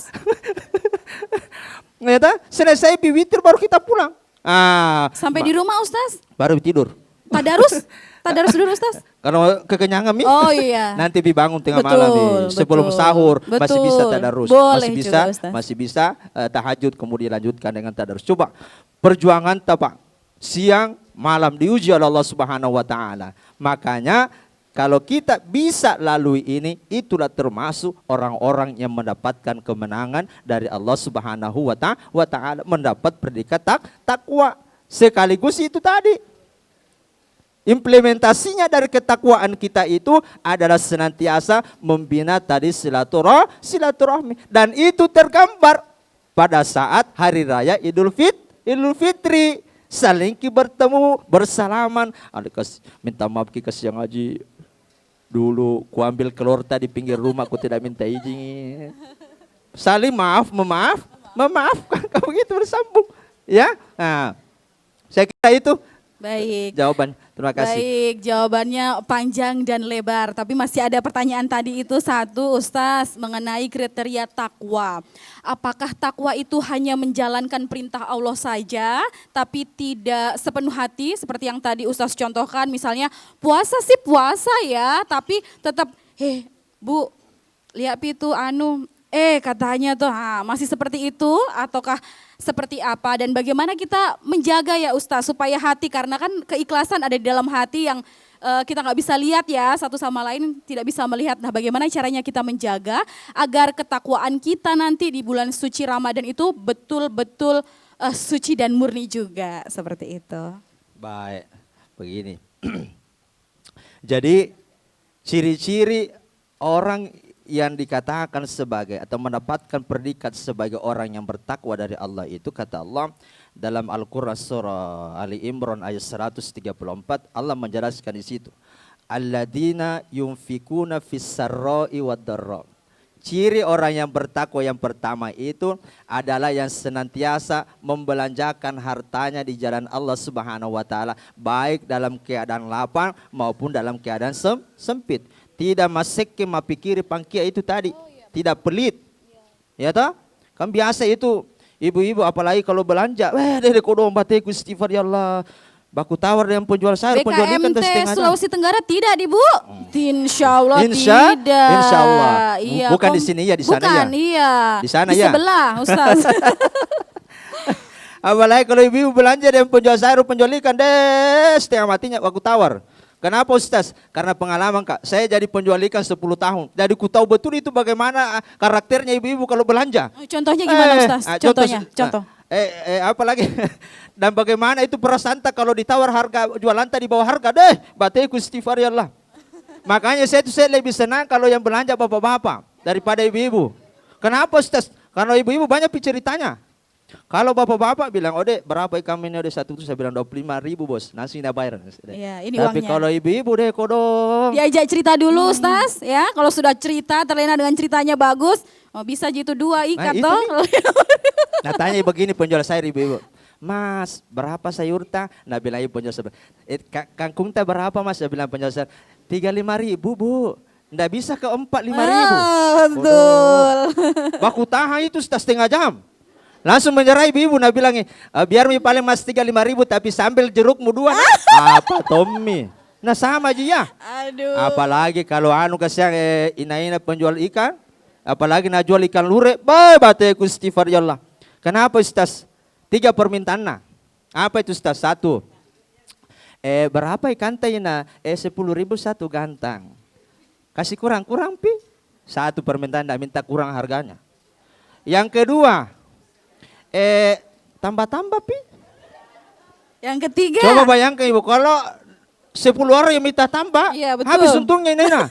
Selesai witir baru kita pulang. Sampai di rumah Ustaz? Baru tidur. Tadarus? Tadarus dulu Ustaz? Karena kekenyangan Oh iya. Nanti bangun tengah malam sebelum sahur masih bisa tadarus. Boleh masih bisa tahajud kemudian lanjutkan dengan tadarus. Coba perjuangan tapak siang malam diuji oleh Allah Subhanahu wa taala. Makanya kalau kita bisa lalui ini, itulah termasuk orang-orang yang mendapatkan kemenangan dari Allah Subhanahu wa taala, mendapat predikat takwa. Sekaligus itu tadi. Implementasinya dari ketakwaan kita itu adalah senantiasa membina tadi silaturahmi. Dan itu tergambar pada saat hari raya Idul Fitri. Saling bertemu, bersalaman. Minta maaf kasih yang ngaji. Dulu ku ambil kelor tadi pinggir rumah, ku tidak minta izin. Saling memaafkan. Kamu begitu bersambung. Ya, saya kira itu. Baik. Jawaban. Terima kasih. Baik, jawabannya panjang dan lebar. Tapi masih ada pertanyaan tadi itu satu, Ustaz, mengenai kriteria takwa. Apakah takwa itu hanya menjalankan perintah Allah saja, tapi tidak sepenuh hati, seperti yang tadi Ustaz contohkan, misalnya puasa sih puasa ya, tapi tetap, Bu, lihat itu katanya tuh, masih seperti itu, ataukah seperti apa dan bagaimana kita menjaga ya Ustaz supaya hati, karena kan keikhlasan ada di dalam hati yang kita nggak bisa lihat ya, satu sama lain tidak bisa melihat. Nah bagaimana caranya kita menjaga agar ketakwaan kita nanti di bulan suci Ramadan itu betul-betul suci dan murni juga, seperti itu. Baik, begini. Jadi ciri-ciri orang yang dikatakan sebagai atau mendapatkan predikat sebagai orang yang bertakwa dari Allah itu, kata Allah dalam Al-Qur'an surah Ali Imran ayat 134, Allah menjelaskan di situ, alladzina yunfikuna fis sarra'i wad dharra. Ciri orang yang bertakwa yang pertama itu adalah yang senantiasa membelanjakan hartanya di jalan Allah Subhanahu wa taala, baik dalam keadaan lapang maupun dalam keadaan sempit. Tidak maseke mapikiri pangkia itu tadi, tidak pelit. Ya toh? Kan biasa itu ibu-ibu apalagi kalau belanja, dede kodong bateku istighfar ya Allah. Baku tawar dengan penjual sayur, penjual ikan BKMT setengah jam. Sulawesi Tenggara tidak, Bu? Insya Allah Insya- tidak. Insya Allah. Iya, Bukan di sini ya, di sana bukan, ya? iya. Di sana di ya? sebelah, Ustaz. Apalagi kalau ibu-ibu belanja dengan penjual sayur, penjual ikan, setengah matinya baku tawar. Kenapa Ustaz? Karena pengalaman Kak, saya jadi penjual ikan 10 tahun. Jadi ku tahu betul itu bagaimana karakternya ibu-ibu kalau belanja. Contohnya gimana, Ustaz? Contohnya, contoh. Apalagi dan bagaimana itu perasaan tak kalau ditawar harga jualan tadi di bawah harga bateku istighfar ya Allah. Makanya saya lebih senang kalau yang belanja bapak-bapak daripada ibu-ibu. Kenapa Ustaz? Karena ibu-ibu banyak ceritanya. Kalau bapak-bapak bilang, "Ode, berapa ikan ini ode satu?" Itu saya bilang 25.000 bos, nasi nak bayar. Iya, ini Tapi uangnya. kalau ibu-ibu kodong. Diajak cerita dulu, Ustaz, ya. Kalau sudah cerita, terlena dengan ceritanya bagus, bisa gitu 2 ikan itu toh. Nah tanya begini penjual sayur ibu-ibu, "Mas, berapa sayur ta?" Nah bilang ibu penjual sayur, "Kangkung ta berapa Mas?" Saya bilang penjual sayur, 35.000 Bu. Nggak bisa ke 45.000. Betul. Baku tahan itu sudah setengah jam. Langsung menyerah ibu-ibu, nah bilang, "Biar mi paling Mas 35.000 tapi sambil jerukmu 2." Apa Tommy? Nah sama aja ya. Aduh. Apalagi kalau anu kasihan ina-ina penjual ikan, apalagi nak jual ikan lure, bateku istighfar ya Allah. Kenapa Ustaz? 3 permintaan nah. Apa itu Ustaz? 1. Berapa ikan teh na? 10.000 satu gantang. Kasih kurang-kurang pi. 1 permintaan, tidak minta kurang harganya. Yang kedua, tambah-tambah pi. Yang ketiga. Coba bayangkan ibu, kalau 10 orang yang minta tambah, Iya, betul. habis untungnya ini nah.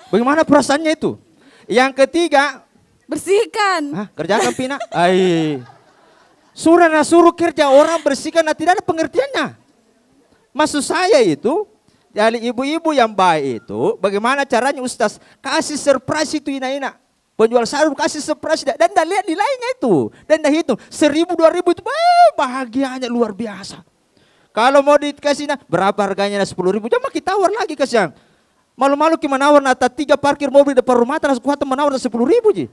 Bagaimana perasaannya itu? Yang ketiga, Bersihkan. kerjakan pina. Suruh kerja orang bersihkan, tidak ada pengertiannya. Maksud saya itu, dari ibu-ibu yang baik itu, bagaimana caranya Ustaz kasih surprise itu ina-ina. Penjual sayur kasih surprise dan dah lihat nilainya itu. Dan dah hitung 1.000, 2.000 itu bahagianya luar biasa. Kalau mau dikasih berapa harganya 10.000, jangan kita tawar lagi kasihan. Malu-malu kita menawar nata 3 parkir mobil depan rumah terus kuat menawar 10.000 ji.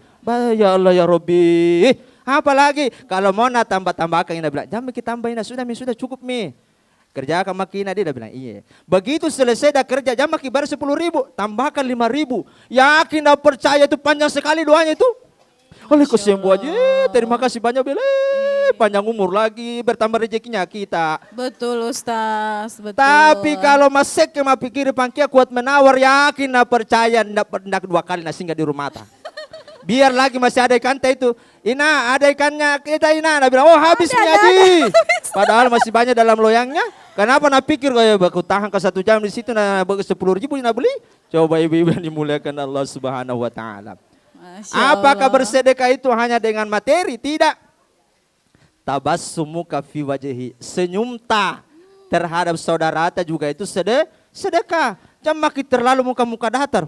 Ya Allah ya Robbi. Apalagi kalau mau tambah-tambahkan ina bilang, "Jangan kita tambahin sudah cukup mi." Kerjakan makina dia bilang, "Iya." Begitu selesai dah kerja, jangan maki baru 10.000, tambahkan 5.000. Yakin dah percaya itu panjang sekali doanya itu. Oleh kesembuh aja, terima kasih banyak Bele. Panjang umur lagi, bertambah rezekinya kita. Betul Ustaz, betul. Tapi kalau masek yang pikir pangkia kuat menawar, yakin dah percaya, ndak 2 kali nasi nggak di rumah ta. Biar lagi masih ada ikan teh itu. "Ina, ada ikannya kita Ina." Nah bilang, "Oh habis nih Adi." Padahal masih banyak dalam loyangnya. Kenapa nak pikir kayak baku tahan ke 1 jam di situ nah 10.000 nak beli? Coba ibu-ibu yang dimuliakan Allah Subhanahu wa taala. Apakah bersedekah itu hanya dengan materi? Tidak. Tabassumuka fi wajhi, senyum ta terhadap saudara ta juga itu sedekah. Jangan makin terlalu muka-muka datar.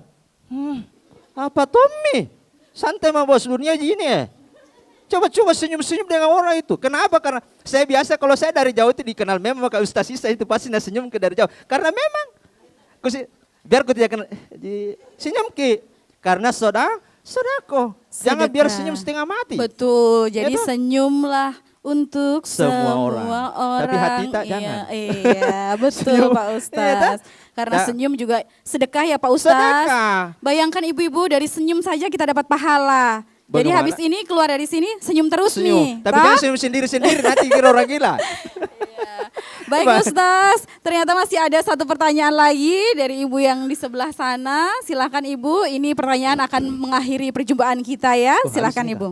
Apa Tommy? Santai mah bos, dunia gini ya. Coba senyum-senyum dengan orang itu. Kenapa? Karena saya biasa kalau saya dari jauh itu dikenal memang maka Ustaz Isa itu pasti senyum ke dari jauh. Karena memang biar aku tidak kenal senyum ke karena sodako. Jangan biar senyum setengah mati. Betul. Jadi Ya toh? senyumlah untuk semua orang. Tapi hati tak jangan. Iya, betul Senyum. Pak Iya Ustaz. toh? Karena Nah. senyum juga sedekah ya Pak Ustaz. Sedekah. Bayangkan ibu-ibu dari senyum saja kita dapat pahala. Jadi Bagaimana? habis ini keluar dari sini senyum terus nih. Tapi toh? jangan senyum sendiri-sendiri nanti kira orang gila. Baik Ustaz, ternyata masih ada 1 pertanyaan lagi dari ibu yang di sebelah sana. Silakan ibu, ini pertanyaan akan mengakhiri perjumpaan kita ya. Silakan habis ibu.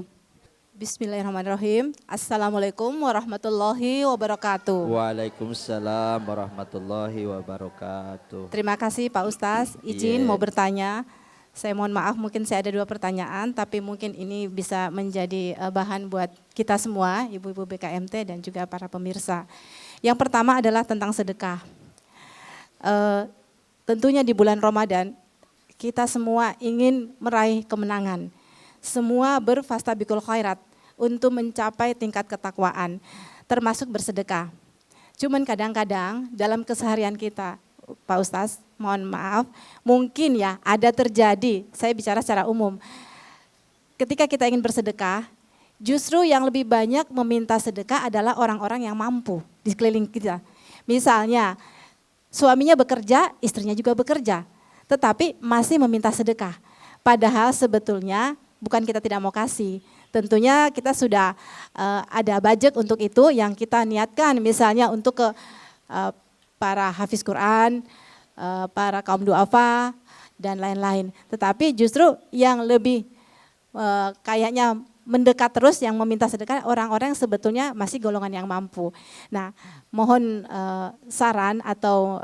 Bismillahirrahmanirrahim. Assalamualaikum warahmatullahi wabarakatuh. Waalaikumsalam warahmatullahi wabarakatuh. Terima kasih Pak Ustaz. Izin Iya. mau bertanya. Saya mohon maaf mungkin saya ada 2 pertanyaan tapi mungkin ini bisa menjadi bahan buat kita semua, ibu-ibu BKMT dan juga para pemirsa. Yang pertama adalah tentang sedekah. Tentunya di bulan Ramadan kita semua ingin meraih kemenangan. Semua berfastabiqul khairat untuk mencapai tingkat ketakwaan, termasuk bersedekah. Cuman kadang-kadang dalam keseharian kita, Pak Ustaz, mohon maaf, mungkin ya ada terjadi, saya bicara secara umum, ketika kita ingin bersedekah, justru yang lebih banyak meminta sedekah adalah orang-orang yang mampu di sekeliling kita. Misalnya, suaminya bekerja, istrinya juga bekerja, tetapi masih meminta sedekah. Padahal sebetulnya bukan kita tidak mau kasih, tentunya kita sudah ada budget untuk itu yang kita niatkan, misalnya untuk ke para hafiz Quran, para kaum duafa, dan lain-lain. Tetapi justru yang lebih kayaknya mendekat terus yang meminta sedekah orang-orang yang sebetulnya masih golongan yang mampu. Nah, mohon saran atau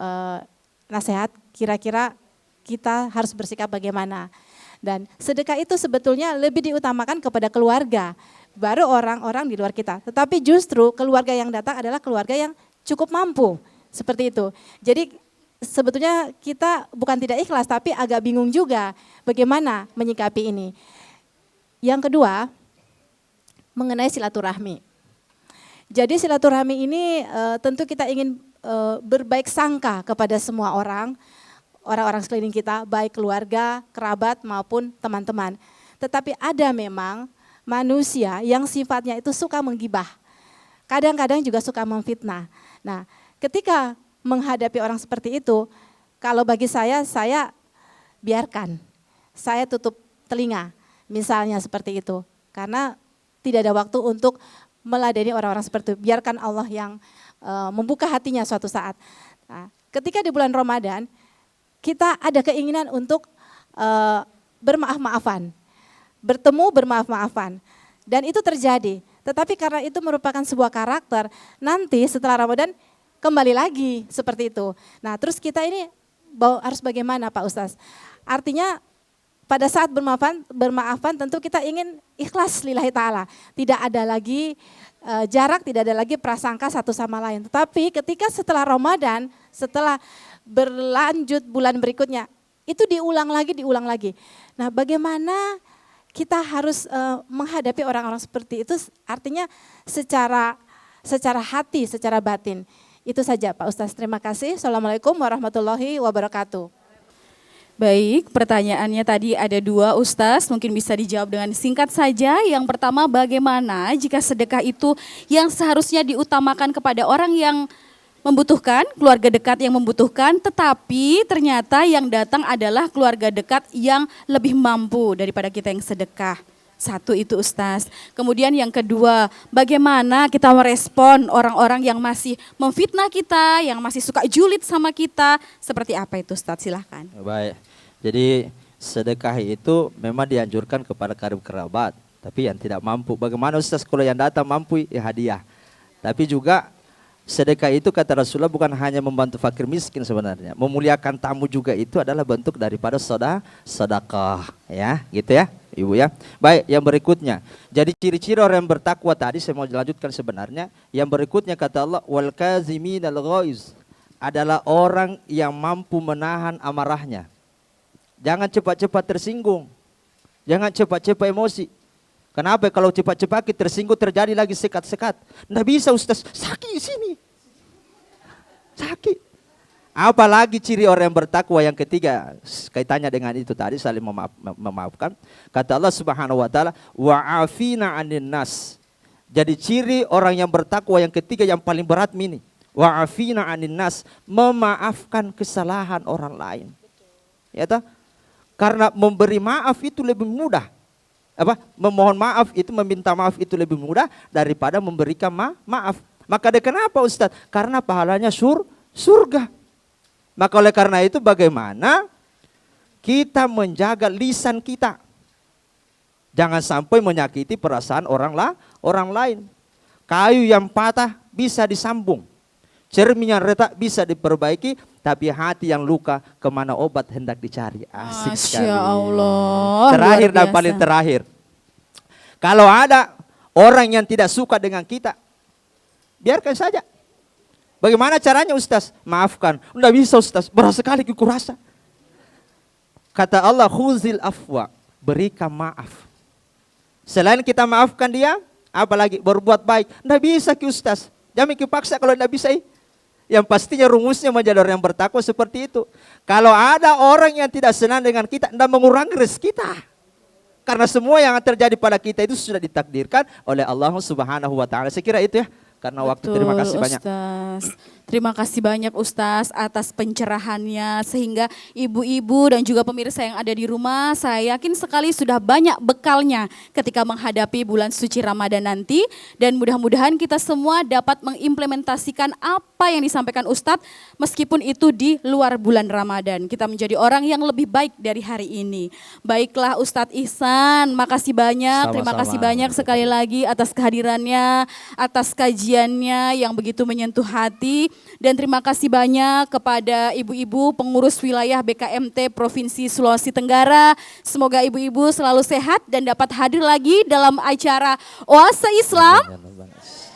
nasihat kira-kira kita harus bersikap bagaimana. Dan sedekah itu sebetulnya lebih diutamakan kepada keluarga, baru orang-orang di luar kita. Tetapi justru keluarga yang datang adalah keluarga yang cukup mampu, seperti itu. Jadi sebetulnya kita bukan tidak ikhlas, tapi agak bingung juga bagaimana menyikapi ini. Yang kedua, mengenai silaturahmi. Jadi silaturahmi ini tentu kita ingin berbaik sangka kepada semua orang-orang sekeliling kita, baik keluarga, kerabat maupun teman-teman. Tetapi ada memang manusia yang sifatnya itu suka menggibah. Kadang-kadang juga suka memfitnah. Nah, ketika menghadapi orang seperti itu, kalau bagi saya biarkan. Saya tutup telinga. Misalnya seperti itu, karena tidak ada waktu untuk meladeni orang-orang seperti itu. Biarkan Allah yang membuka hatinya suatu saat. Nah, ketika di bulan Ramadan, kita ada keinginan untuk bermaaf-maafan, bertemu bermaaf-maafan, dan itu terjadi. Tetapi karena itu merupakan sebuah karakter, nanti setelah Ramadan kembali lagi seperti itu. Nah, terus kita ini harus bagaimana Pak Ustaz? Artinya pada saat bermaafan tentu kita ingin ikhlas lillahi ta'ala. Tidak ada lagi jarak, tidak ada lagi prasangka satu sama lain. Tetapi ketika setelah Ramadan, setelah berlanjut bulan berikutnya, itu diulang lagi. Nah, bagaimana kita harus menghadapi orang-orang seperti itu, artinya secara hati, secara batin. Itu saja Pak Ustaz, terima kasih. Assalamualaikum warahmatullahi wabarakatuh. Baik, pertanyaannya tadi ada 2 Ustaz, mungkin bisa dijawab dengan singkat saja. Yang pertama, bagaimana jika sedekah itu yang seharusnya diutamakan kepada orang yang membutuhkan, keluarga dekat yang membutuhkan, tetapi ternyata yang datang adalah keluarga dekat yang lebih mampu daripada kita yang sedekah. 1 itu Ustaz. Kemudian yang kedua, bagaimana kita merespon orang-orang yang masih memfitnah kita, yang masih suka julid sama kita, seperti apa itu Ustaz? Silahkan. Baik, jadi sedekah itu memang dianjurkan kepada karib kerabat, tapi yang tidak mampu. Bagaimana Ustaz kalau yang datang mampu ya hadiah. Tapi juga sedekah itu kata Rasulullah bukan hanya membantu fakir miskin sebenarnya. Memuliakan tamu juga itu adalah bentuk daripada sedekah, ya, gitu ya. Ibu ya. Baik, yang berikutnya. Jadi ciri-ciri orang yang bertakwa tadi saya mau lanjutkan sebenarnya. Yang berikutnya kata Allah wal kaziminal ghaiz adalah orang yang mampu menahan amarahnya. Jangan cepat-cepat tersinggung. Jangan cepat-cepat emosi. Kenapa? Kalau cepat-cepat kita tersinggung terjadi lagi sekat-sekat. Nggak bisa Ustaz, sakit sini. Sakit. Apalagi ciri orang yang bertakwa yang ketiga, kaitannya dengan itu tadi saling memaafkan. Kata Allah Subhanahu wa taala, wa'afina 'anin nas. Jadi ciri orang yang bertakwa yang ketiga yang paling berat ini, wa'afina 'anin nas, memaafkan kesalahan orang lain. Ya toh? Karena memberi maaf itu lebih mudah. Memohon maaf itu, meminta maaf itu lebih mudah daripada memberikan maaf. Maka kenapa Ustaz? Karena pahalanya surga. Maka oleh karena itu bagaimana kita menjaga lisan kita. Jangan sampai menyakiti perasaan orang lain. Kayu yang patah bisa disambung. Cermin yang retak bisa diperbaiki. Tapi hati yang luka kemana obat hendak dicari. Asik sekali. Masya Allah. Terakhir dan paling terakhir. Kalau ada orang yang tidak suka dengan kita, biarkan saja. Bagaimana caranya Ustaz? Maafkan. Enggak bisa Ustaz, berat sekali kurasa. Kata Allah, khuzil afwa, berikan maaf. Selain kita maafkan dia, apalagi berbuat baik. Nggak bisa ki Ustaz, jangan paksa kalau nggak bisa. Yang pastinya rumusnya menjadi orang yang bertakwa seperti itu. Kalau ada orang yang tidak senang dengan kita, nggak mengurangi rezeki kita. Karena semua yang terjadi pada kita itu sudah ditakdirkan oleh Allah Subhanahu wa taala. Saya kira itu ya. Karena waktu, terima kasih banyak. Ustaz. Terima kasih banyak Ustaz atas pencerahannya, sehingga ibu-ibu dan juga pemirsa yang ada di rumah, saya yakin sekali sudah banyak bekalnya ketika menghadapi bulan suci Ramadan nanti, dan mudah-mudahan kita semua dapat mengimplementasikan apa yang disampaikan Ustadz meskipun itu di luar bulan Ramadan. Kita menjadi orang yang lebih baik dari hari ini. Baiklah Ustadz Ihsan, makasih banyak. Terima kasih banyak sekali lagi atas kehadirannya, atas kajiannya yang begitu menyentuh hati. Dan terima kasih banyak kepada ibu-ibu pengurus wilayah BKMT Provinsi Sulawesi Tenggara. Semoga ibu-ibu selalu sehat dan dapat hadir lagi dalam acara Oase Islam.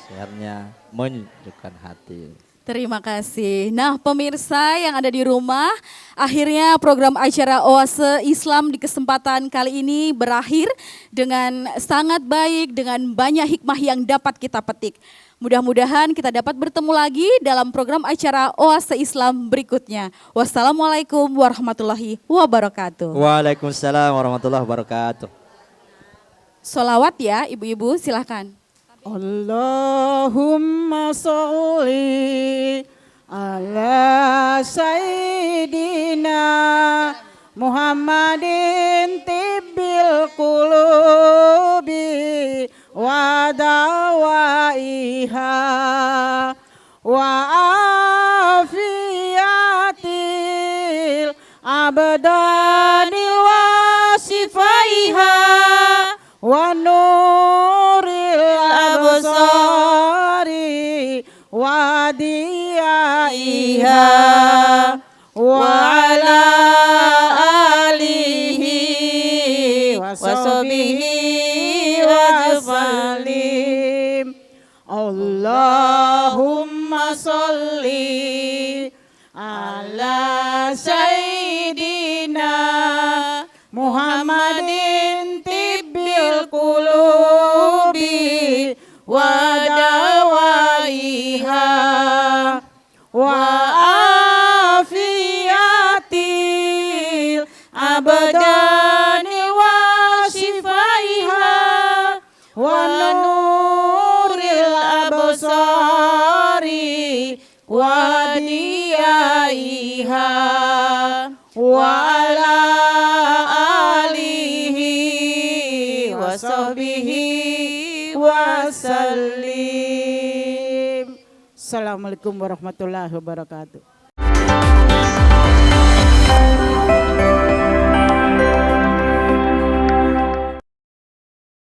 Siarnya menunjukkan hati. Terima kasih. Nah pemirsa yang ada di rumah, akhirnya program acara Oase Islam di kesempatan kali ini berakhir dengan sangat baik, dengan banyak hikmah yang dapat kita petik. Mudah-mudahan kita dapat bertemu lagi dalam program acara Oase Islam berikutnya. Wassalamualaikum warahmatullahi wabarakatuh. Waalaikumsalam warahmatullahi wabarakatuh. Sholawat ya ibu-ibu, silahkan. Allahumma sholli ala sayyidina Muhammadin tibbil qulubi wa dawaiha wa afiyatil abdanil wasifaiha wa nuril absari wa diyaiha wa ala alihi wa sahbihi wa sallim. Allahumma sholli ala sayyidina Muhammadin tibbil qulubi wa dawaiha wa afiyatil abdani wa shifaiha wa nuril absari wa diyaiha wa ala alihi wa sahbihi wa sallim. Assalamualaikum warahmatullahi wabarakatuh.